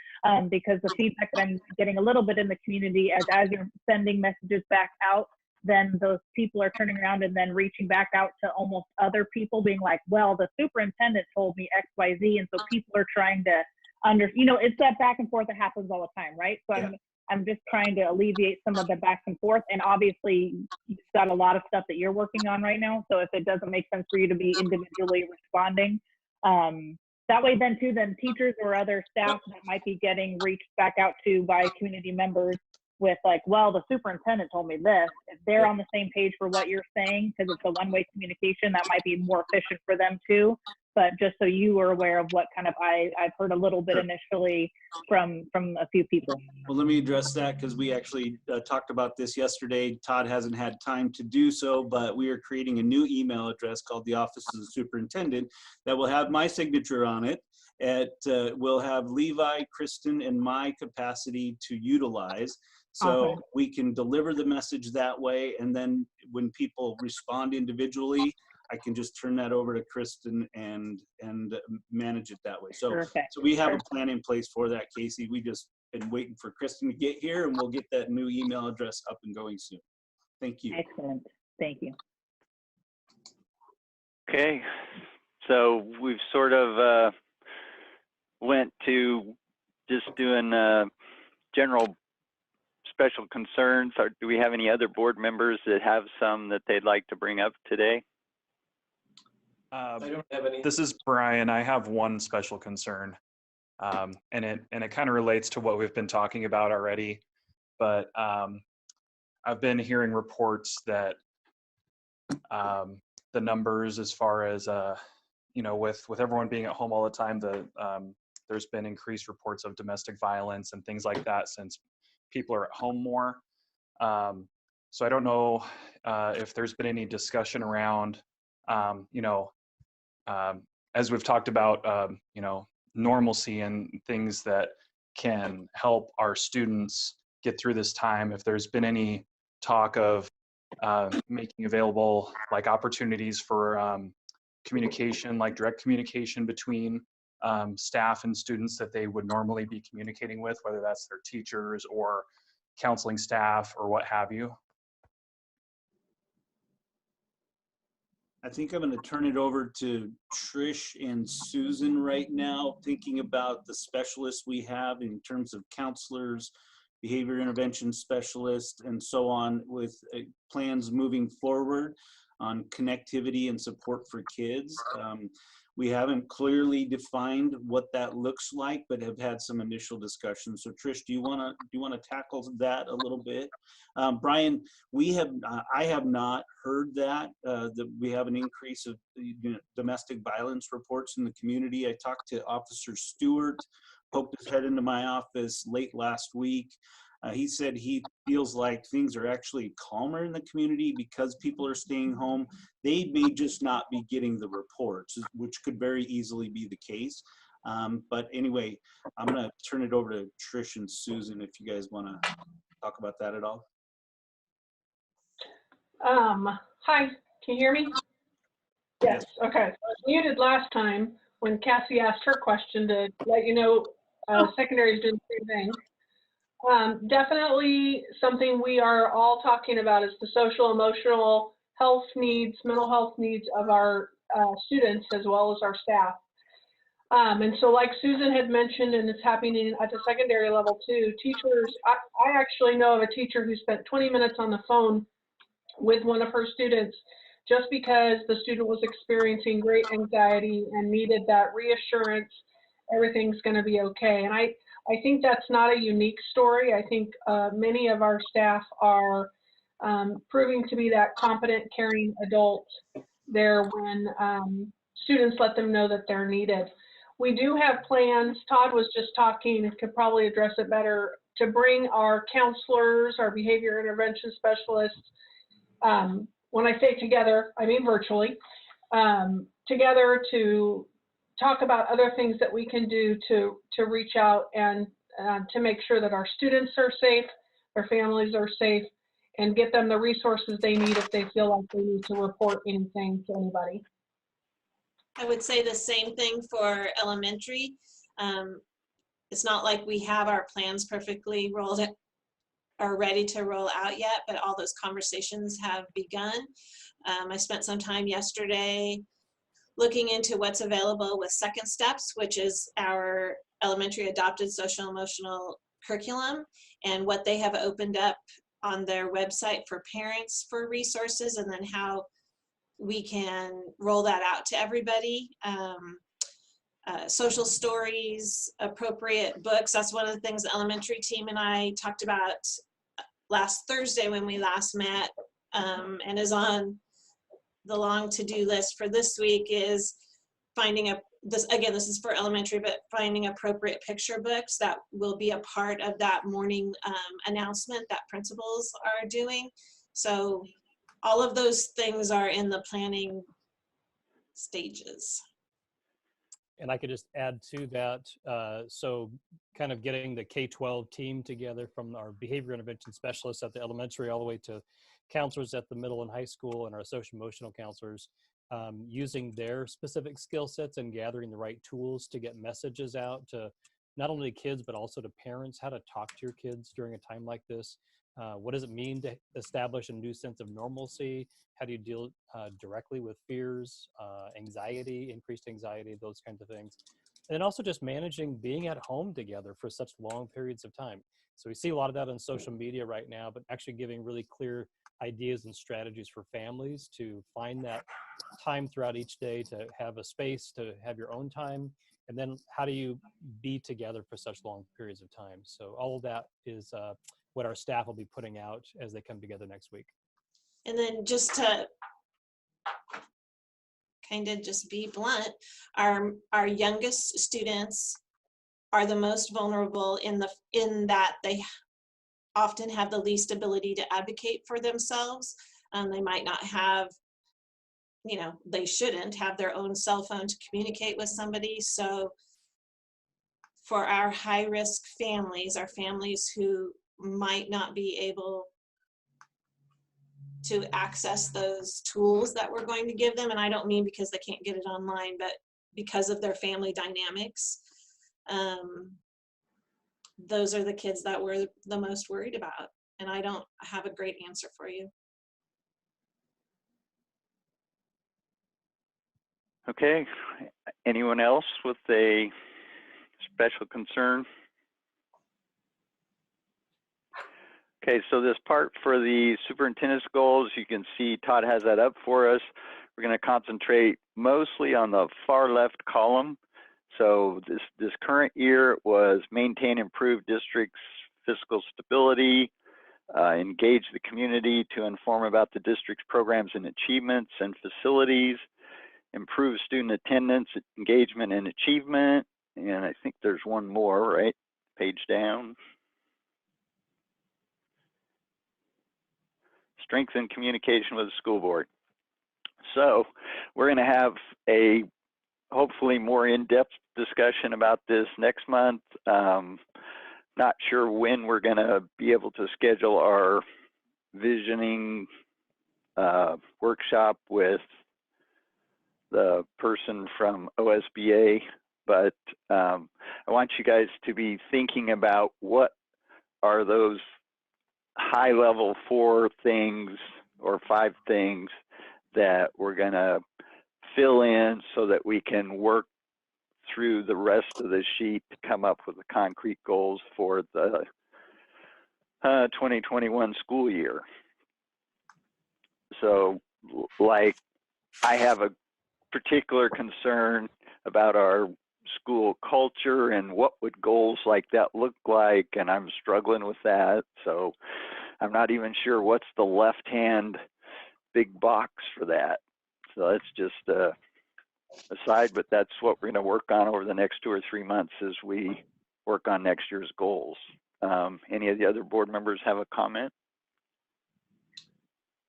Because the feedback that I'm getting a little bit in the community as you're sending messages back out, then those people are turning around and then reaching back out to almost other people being like, well, the superintendent told me X, Y, Z. And so people are trying to it's that back and forth that happens all the time, right? So yeah. I'm just trying to alleviate some of the back and forth. And obviously you've got a lot of stuff that you're working on right now. So if it doesn't make sense for you to be individually responding, that way then teachers or other staff that might be getting reached back out to by community members with like, well, the superintendent told me this, if they're on the same page for what you're saying, because it's a one-way communication, that might be more efficient for them too. But just so you are aware of what kind of I've heard a little bit initially from a few people.
Well, let me address that, because we actually talked about this yesterday. Todd hasn't had time to do so, but we are creating a new email address called the Office of the Superintendent that will have my signature on it. It will have Levi, Kristen, and my capacity to utilize. So we can deliver the message that way. And then when people respond individually, I can just turn that over to Kristen and manage it that way. So we have a plan in place for that, Casey. We just been waiting for Kristen to get here, and we'll get that new email address up and going soon. Thank you.
Excellent. Thank you.
Okay. So we've sort of went to just doing general special concerns. Do we have any other board members that have some that they'd like to bring up today?
I don't have any.
This is Brian. I have one special concern, and it kind of relates to what we've been talking about already. But I've been hearing reports that the numbers, as far as with everyone being at home all the time, there's been increased reports of domestic violence and things like that since people are at home more. So I don't know if there's been any discussion around, as we've talked about, normalcy and things that can help our students get through this time. If there's been any talk of making available like opportunities for communication, like direct communication between staff and students that they would normally be communicating with, whether that's their teachers or counseling staff or what have you?
I think I'm going to turn it over to Trish and Susan right now, thinking about the specialists we have in terms of counselors, behavior intervention specialists, and so on, with plans moving forward on connectivity and support for kids. We haven't clearly defined what that looks like, but have had some initial discussions. So Trish, do you want to tackle that a little bit? Brian, I have not heard that we have an increase of domestic violence reports in the community. I talked to Officer Stewart, poked his head into my office late last week. He said he feels like things are actually calmer in the community because people are staying home. They may just not be getting the reports, which could very easily be the case. But anyway, I'm going to turn it over to Trish and Susan if you guys want to talk about that at all.
Hi, can you hear me? Yes, okay. I was muted last time when Cassie asked her question to let you know secondary is doing the same thing. Definitely something we are all talking about is the social, emotional health needs, mental health needs of our students as well as our staff. And so like Susan had mentioned, and it's happening at the secondary level too, teachers, I actually know of a teacher who spent 20 minutes on the phone with one of her students just because the student was experiencing great anxiety and needed that reassurance, everything's gonna be okay. And I think that's not a unique story. I think many of our staff are proving to be that competent, caring adult there when students let them know that they're needed. We do have plans, Todd was just talking, and could probably address it better, to bring our counselors, our behavior intervention specialists, when I say together, I mean virtually, together to talk about other things that we can do to reach out and to make sure that our students are safe, their families are safe, and get them the resources they need if they feel like they need to report anything to anybody.
I would say the same thing for elementary. It's not like we have our plans perfectly rolled or ready to roll out yet, but all those conversations have begun. I spent some time yesterday looking into what's available with Second Steps, which is our elementary adopted social emotional curriculum, and what they have opened up on their website for parents for resources, and then how we can roll that out to everybody. Social stories, appropriate books. That's one of the things the elementary team and I talked about last Thursday when we last met, and is on the long to-do list for this week, is finding this is for elementary, but finding appropriate picture books that will be a part of that morning announcement that principals are doing. So all of those things are in the planning stages.
And I could just add to that, so kind of getting the K-12 team together, from our behavior intervention specialists at the elementary all the way to counselors at the middle and high school, and our social emotional counselors, using their specific skill sets and gathering the right tools to get messages out to not only kids, but also to parents, how to talk to your kids during a time like this. What does it mean to establish a new sense of normalcy? How do you deal directly with fears, anxiety, increased anxiety, those kinds of things? And then also just managing being at home together for such long periods of time. So we see a lot of that on social media right now, but actually giving really clear ideas and strategies for families to find that time throughout each day, to have a space, to have your own time. And then how do you be together for such long periods of time? So all of that is what our staff will be putting out as they come together next week.
And then just to kind of just be blunt, our youngest students are the most vulnerable in that they often have the least ability to advocate for themselves. They might not have, they shouldn't have their own cell phone to communicate with somebody. So for our high-risk families, our families who might not be able to access those tools that we're going to give them, and I don't mean because they can't get it online, but because of their family dynamics. Those are the kids that we're the most worried about, and I don't have a great answer for you.
Okay, anyone else with a special concern? Okay, so this part for the superintendent's goals, you can see Todd has that up for us. We're going to concentrate mostly on the far left column. So this current year was maintain, improve district's fiscal stability, engage the community to inform about the district's programs and achievements and facilities, improve student attendance, engagement, and achievement. And I think there's one more, right? Page down. Strengthen communication with the school board. So we're going to have a hopefully more in-depth discussion about this next month. Not sure when we're going to be able to schedule our visioning workshop with the person from OSBA, but I want you guys to be thinking about what are those high-level 4 things or 5 things that we're going to fill in so that we can work through the rest of the sheet to come up with the concrete goals for the 2021 school year. So, like, I have a particular concern about our school culture and what would goals like that look like, and I'm struggling with that. So I'm not even sure what's the left-hand big box for that. So that's just aside, but that's what we're going to work on over the next 2 or 3 months as we work on next year's goals. Any of the other board members have a comment?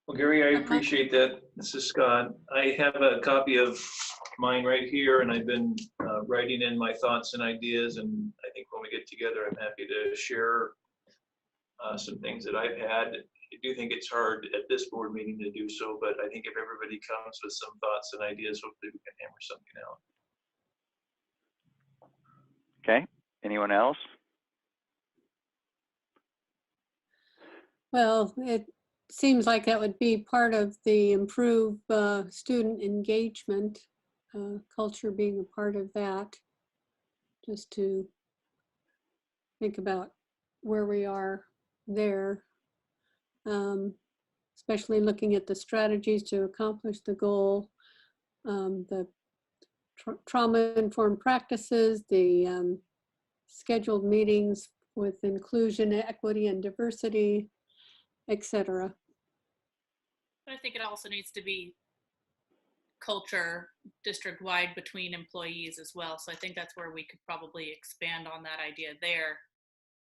Well, Gary, I appreciate that. This is Scott. I have a copy of mine right here, and I've been writing in my thoughts and ideas, and I think when we get together, I'm happy to share some things that I've had. I do think it's hard at this board meeting to do so, but I think if everybody comes with some thoughts and ideas, hopefully we can hammer something out.
Okay, anyone else?
Well, it seems like that would be part of the improved student engagement, culture being a part of that, just to think about where we are there, especially looking at the strategies to accomplish the goal, the trauma-informed practices, the scheduled meetings with inclusion, equity, and diversity, etc.
But I think it also needs to be culture district-wide between employees as well. So I think that's where we could probably expand on that idea there.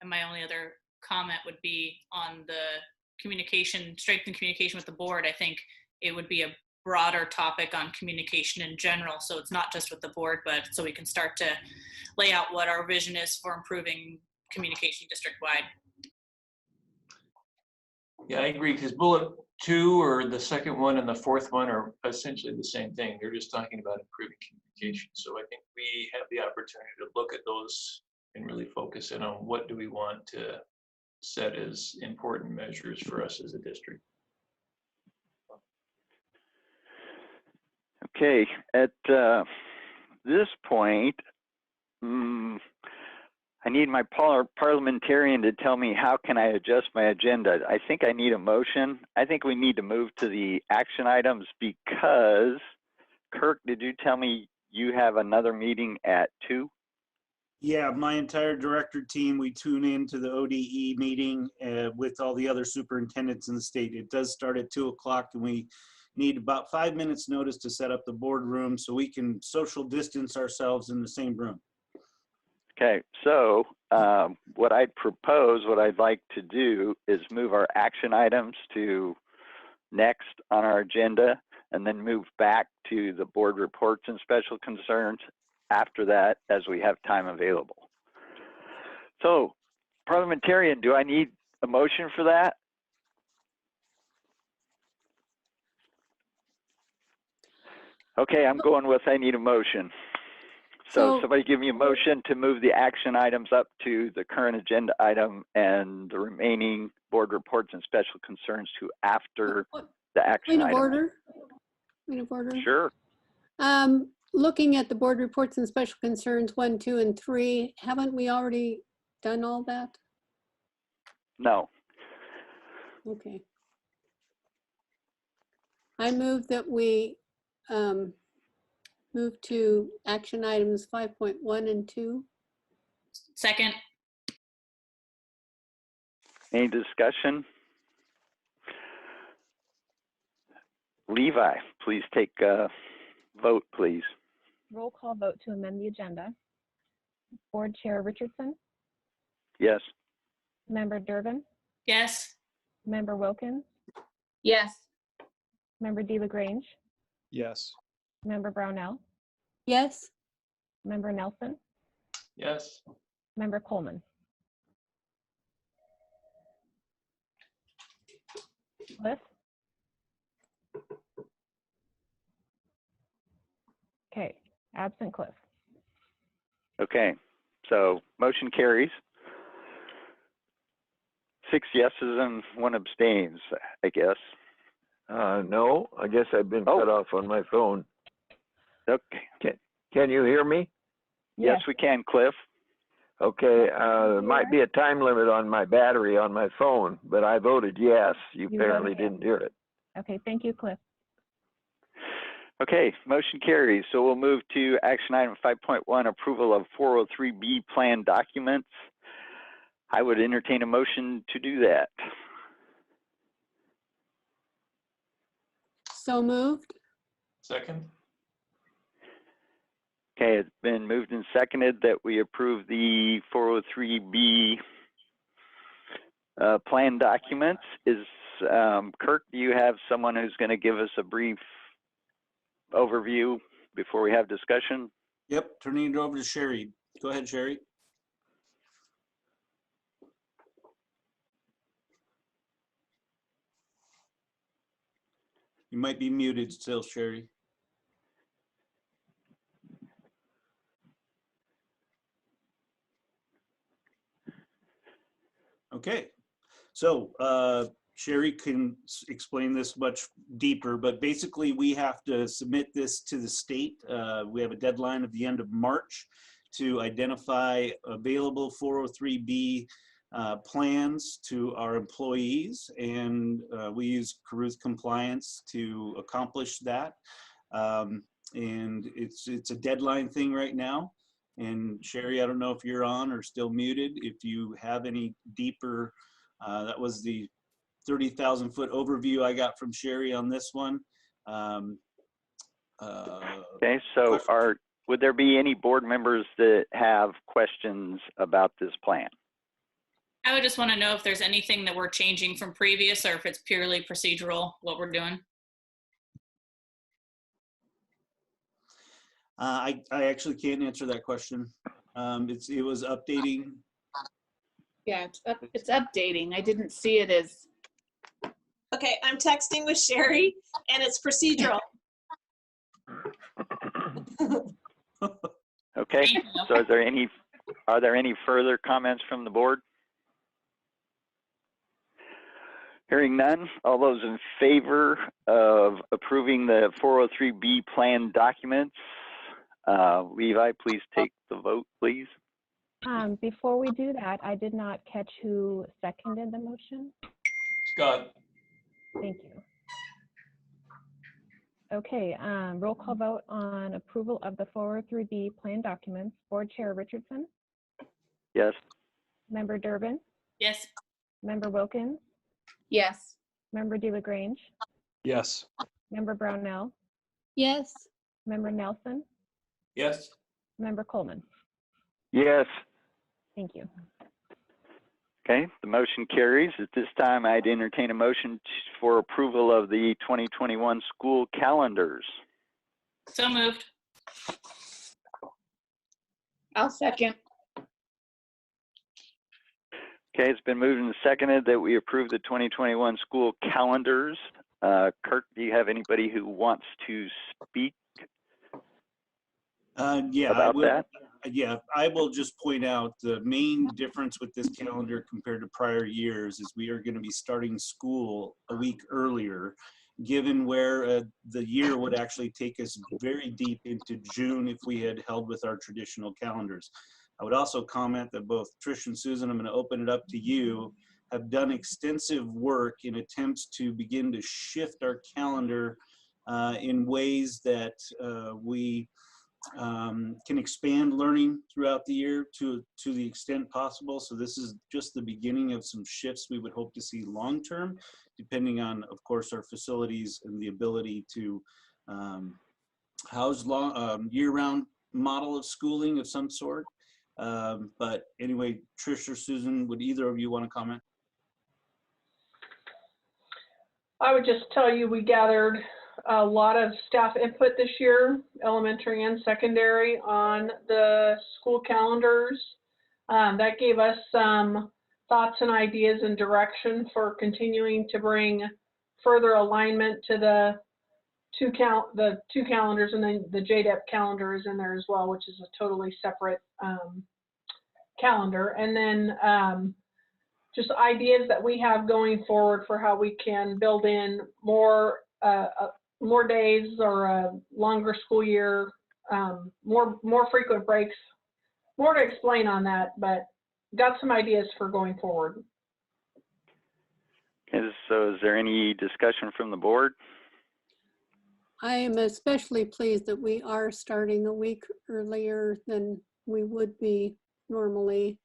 And my only other comment would be on the communication, strengthen communication with the board. I think it would be a broader topic on communication in general. So it's not just with the board, but so we can start to lay out what our vision is for improving communication district-wide.
Yeah, I agree, because bullet 2 or the second one and the fourth one are essentially the same thing. They're just talking about improving communication. So I think we have the opportunity to look at those and really focus in on what do we want to set as important measures for us as a district.
Okay, at this point, I need my parliamentarian to tell me how can I adjust my agenda. I think I need a motion. I think we need to move to the action items because, Kirk, did you tell me you have another meeting at 2?
Yeah, my entire director team, we tune into the ODE meeting with all the other superintendents in the state. It does start at 2 o'clock, and we need about 5 minutes notice to set up the boardroom so we can social distance ourselves in the same room.
Okay, so what I'd propose, what I'd like to do is move our action items to next on our agenda and then move back to the board reports and special concerns after that as we have time available. So, parliamentarian, do I need a motion for that? Okay, I'm going with I need a motion. So somebody give me a motion to move the action items up to the current agenda item and the remaining board reports and special concerns to after the action
Point of
item.
order. Point of order.
Sure.
Looking at the board reports and special concerns 1, 2, and 3, haven't we already done all that?
No.
Okay. I move that we move to action items 5.1 and 2.
Second.
Any discussion? Levi, please take a vote, please.
Roll call vote to amend the agenda. Board Chair Richardson,
Yes.
Member Durbin,
Yes.
Member Wilkins,
Yes.
Member DeLagrange,
Yes.
Member Brownell,
Yes.
Member Nelson,
Yes.
Member Coleman. Cliff? Okay, absent Cliff.
Okay, so motion carries. 6 yeses and 1 abstains, I guess.
No, I guess I've been cut off on my phone.
Okay.
Can you hear me?
Yes, we can, Cliff.
Okay, there might be a time limit on my battery on my phone, but I voted yes. You apparently didn't hear it.
Okay, thank you, Cliff.
Okay, motion carries. So we'll move to action item 5.1, approval of 403B plan documents. I would entertain a motion to do that.
So moved.
Second.
Okay, it's been moved and seconded that we approve the 403B plan documents. Kirk, do you have someone who's going to give us a brief overview before we have discussion?
Yep, turning it over to Sherry. Go ahead, Sherry. You might be muted still, Sherry. Okay, so Sherry can explain this much deeper, but basically we have to submit this to the state. We have a deadline of the end of March to identify available 403B plans to our employees, and we use Caruth Compliance to accomplish that. And it's a deadline thing right now. And Sherry, I don't know if you're on or still muted. If you have any deeper, that was the 30,000 foot overview I got from Sherry on this one.
Okay, so would there be any board members that have questions about this plan?
I would just want to know if there's anything that we're changing from previous or if it's purely procedural, what we're doing.
I actually can't answer that question. It was updating.
Yeah, it's updating. I didn't see it as.
Okay, I'm texting with Sherry and it's procedural.
Okay, so are there any further comments from the board? Hearing none, all those in favor of approving the 403B plan documents, Levi, please take the vote, please.
Before we do that, I did not catch who seconded the motion.
Scott.
Thank you. Okay, roll call vote on approval of the 403B plan documents. Board Chair Richardson?
Yes.
Member Durbin?
Yes.
Member Wilkins?
Yes.
Member DeLagrange?
Yes.
Member Brownell?
Yes.
Member Nelson?
Yes.
Member Coleman?
Yes.
Thank you.
Okay, the motion carries. At this time, I'd entertain a motion for approval of the 2021 school calendars.
So moved.
I'll second.
Okay, it's been moved and seconded that we approve the 2021 school calendars. Kirk, do you have anybody who wants to speak?
Yeah,
about that?
Yeah, I will just point out the main difference with this calendar compared to prior years is we are going to be starting school a week earlier, given where the year would actually take us very deep into June if we had held with our traditional calendars. I would also comment that both Trish and Susan, I'm going to open it up to you, have done extensive work in attempts to begin to shift our calendar in ways that we can expand learning throughout the year to the extent possible. So this is just the beginning of some shifts we would hope to see long term, depending on, of course, our facilities and the ability to house year-round model of schooling of some sort. But anyway, Trish or Susan, would either of you want to comment?
I would just tell you we gathered a lot of staff input this year, elementary and secondary, on the school calendars. That gave us some thoughts and ideas and direction for continuing to bring further alignment to the two calendars, and then the JDEP calendar is in there as well, which is a totally separate calendar. And then just ideas that we have going forward for how we can build in more days or a longer school year, more frequent breaks. More to explain on that, but got some ideas for going forward.
Okay, so is there any discussion from the board?
I am especially pleased that we are starting a week earlier than we would be normally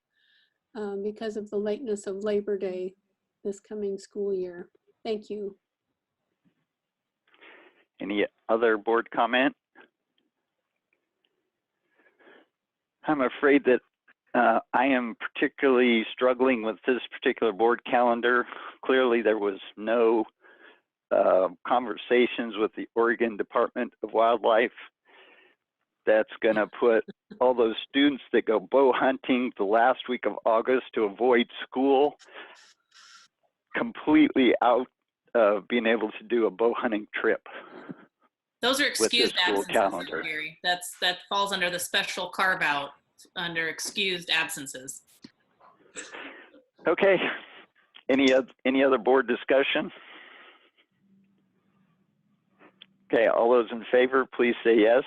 because of the lateness of Labor Day this coming school year. Thank you.
Any other board comment? I'm afraid that I am particularly struggling with this particular board calendar. Clearly, there was no conversations with the Oregon Department of Wildlife. That's going to put all those students that go bow hunting the last week of August to avoid school completely out of being able to do a bow hunting trip.
Those are
with this
excused
school
absences,
calendar.
Gary. That falls under the special carve out under excused absences.
Okay. Any other board discussion? Okay, all those in favor, please say yes.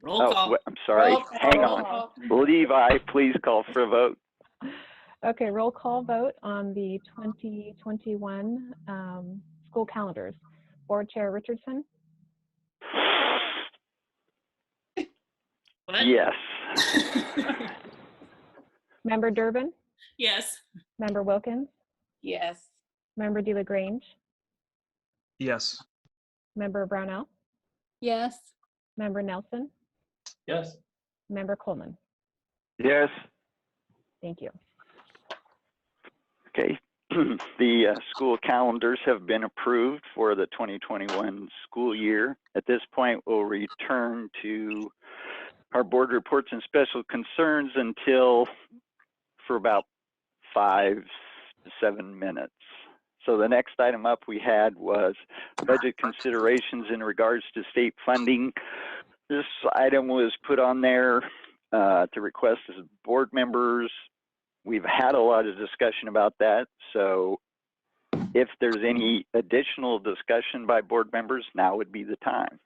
Roll call.
I'm sorry.
Roll call.
Hang
Roll
on.
call.
Levi, please call for a vote.
Okay, roll call vote on the 2021 school calendars. Board Chair Richardson?
What?
Yes.
Member Durbin?
Yes.
Member Wilkins?
Yes.
Member DeLaGrange?
Yes.
Member Brownell?
Yes.
Member Nelson?
Yes.
Member Coleman?
Yes.
Thank you.
Okay. The school calendars have been approved for the 2021 school year. At this point, we'll return to our board reports and special concerns until for about 5 to 7 minutes. So the next item up we had was budget considerations in regards to state funding. This item was put on there to request as board members. We've had a lot of discussion about that. So if there's any additional discussion by board members, now would be the time.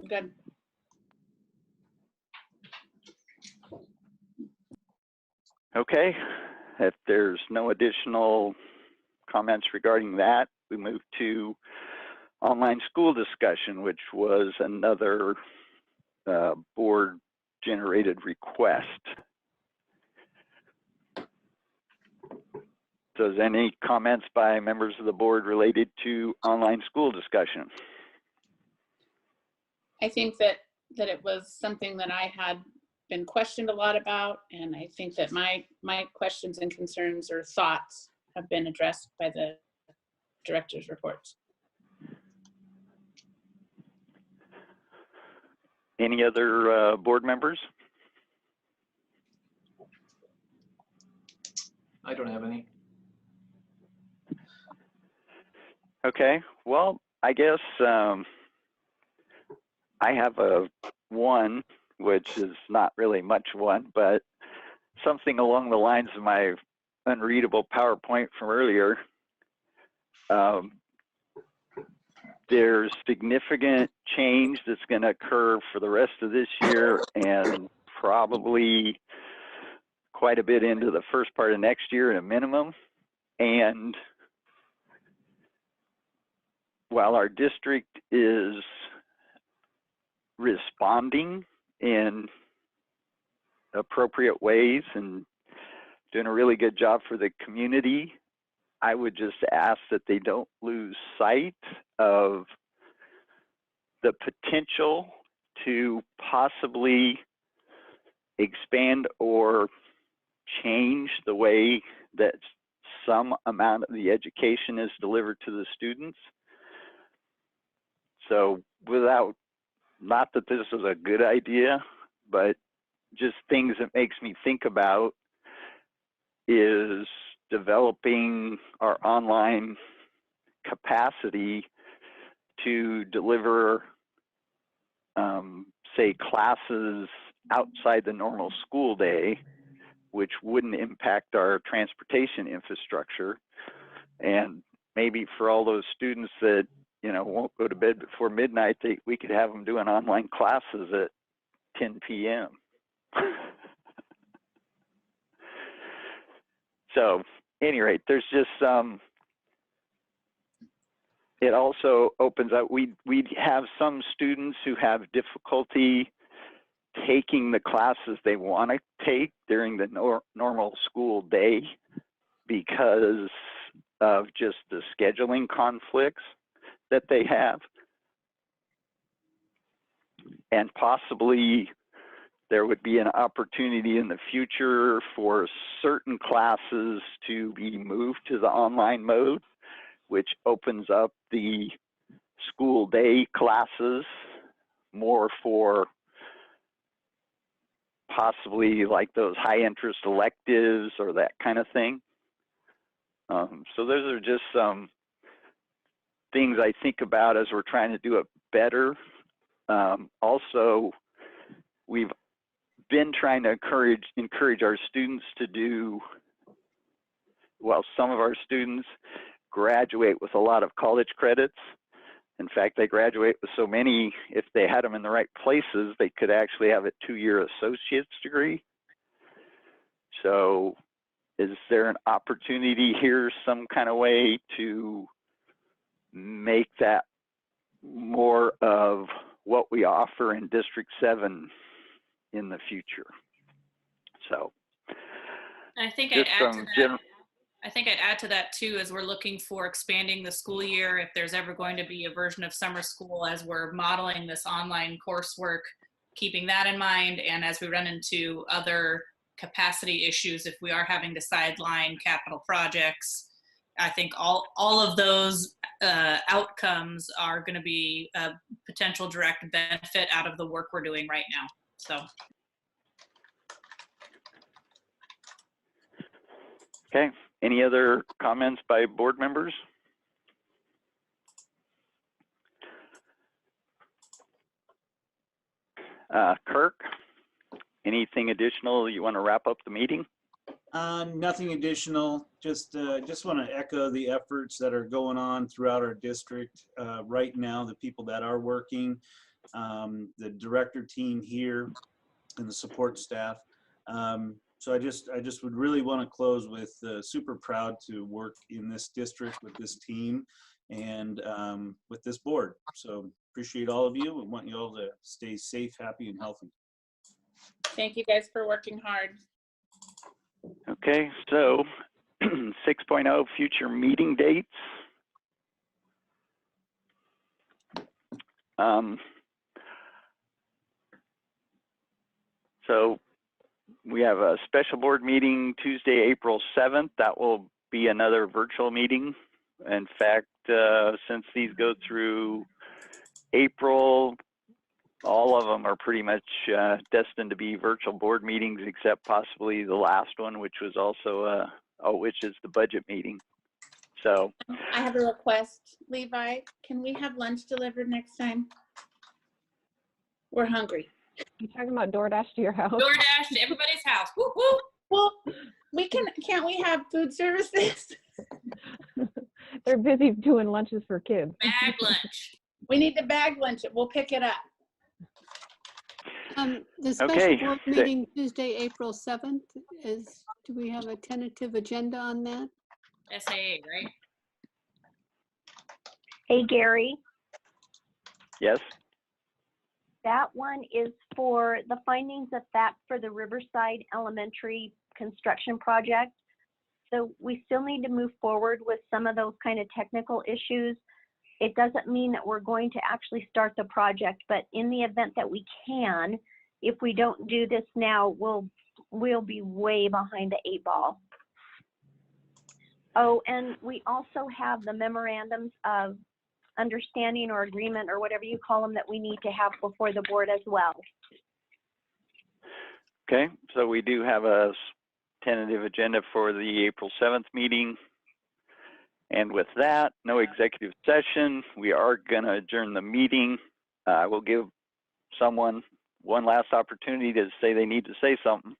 Good.
Okay, if there's no additional comments regarding that, we move to online school discussion, which was another board generated request. So is any comments by members of the board related to online school discussion?
I think that it was something that I had been questioned a lot about, and I think that my questions and concerns or thoughts have been addressed by the director's reports.
Any other board members?
I don't have any.
Okay, well, I guess I have a one, which is not really much one, but something along the lines of my unreadable PowerPoint from earlier. There's significant change that's going to occur for the rest of this year and probably quite a bit into the first part of next year at a minimum. And while our district is responding in appropriate ways and doing a really good job for the community, I would just ask that they don't lose sight of the potential to possibly expand or change the way that some amount of the education is delivered to the students. So without, not that this is a good idea, but just things that makes me think about is developing our online capacity to deliver, say, classes outside the normal school day, which wouldn't impact our transportation infrastructure. And maybe for all those students that, you know, won't go to bed before midnight, we could have them doing online classes at 10 p.m. So, at any rate, there's just it also opens up, we have some students who have difficulty taking the classes they want to take during the normal school day because of just the scheduling conflicts that they have. And possibly there would be an opportunity in the future for certain classes to be moved to the online mode, which opens up the school day classes more for possibly like those high interest electives or that kind of thing. So those are just some things I think about as we're trying to do it better. Also, we've been trying to encourage our students to do, well, some of our students graduate with a lot of college credits. In fact, they graduate with so many, if they had them in the right places, they could actually have a 2-year associate's degree. So is there an opportunity here, some kind of way to make that more of what we offer in District 7 in the future? So
I think I'd add to that too, as we're looking for expanding the school year, if there's ever going to be a version of summer school as we're modeling this online coursework, keeping that in mind. And as we run into other capacity issues, if we are having to sideline capital projects, I think all of those outcomes are going to be a potential direct benefit out of the work we're doing right now. So.
Okay, any other comments by board members? Kirk, anything additional you want to wrap up the meeting?
Nothing additional. Just want to echo the efforts that are going on throughout our district right now. The people that are working, the director team here, and the support staff. So I just would really want to close with super proud to work in this district with this team and with this board. So appreciate all of you. We want you all to stay safe, happy, and healthy.
Thank you guys for working hard.
Okay, so 6.0 future meeting dates. So we have a special board meeting Tuesday, April 7th. That will be another virtual meeting. In fact, since these go through April, all of them are pretty much destined to be virtual board meetings, except possibly the last one, which was also which is the budget meeting. So
I have a request, Levi. Can we have lunch delivered next time? We're hungry.
You talking about DoorDash to your house?
DoorDash to everybody's house. Woo woo.
Well, can't we have food services?
They're busy doing lunches for kids.
Bag lunch.
We need to bag lunch it. We'll pick it up.
The special
Okay.
board meeting Tuesday, April 7th is, do we have a tentative agenda on that?
SAA, right?
Hey, Gary,
Yes.
that one is for the findings of fact for the Riverside Elementary construction project. So we still need to move forward with some of those kind of technical issues. It doesn't mean that we're going to actually start the project, but in the event that we can, if we don't do this now, we'll be way behind the 8 ball. Oh, and we also have the memorandums of understanding or agreement or whatever you call them that we need to have before the board as well.
Okay, so we do have a tentative agenda for the April 7th meeting. And with that, no executive session. We are going to adjourn the meeting. I will give someone one last opportunity to say they need to say something.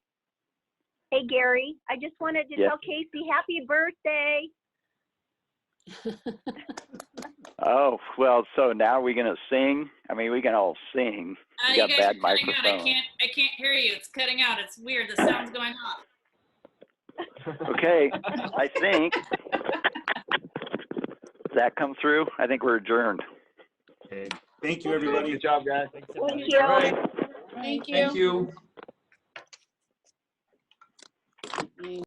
Hey, Gary, I just wanted to
Yes.
tell Casey happy birthday.
Oh, well, so now we're going to sing? I mean, we can all sing. We
You
got
guys
bad
are cutting out.
microphone.
I can't hear you. It's cutting out. It's weird. The sound's going off.
Okay, I think. Does that come through? I think we're adjourned.
Okay. Thank you, everybody.
Good job, guys.
Thank
All
you.
right.
Thank you.
Thank you.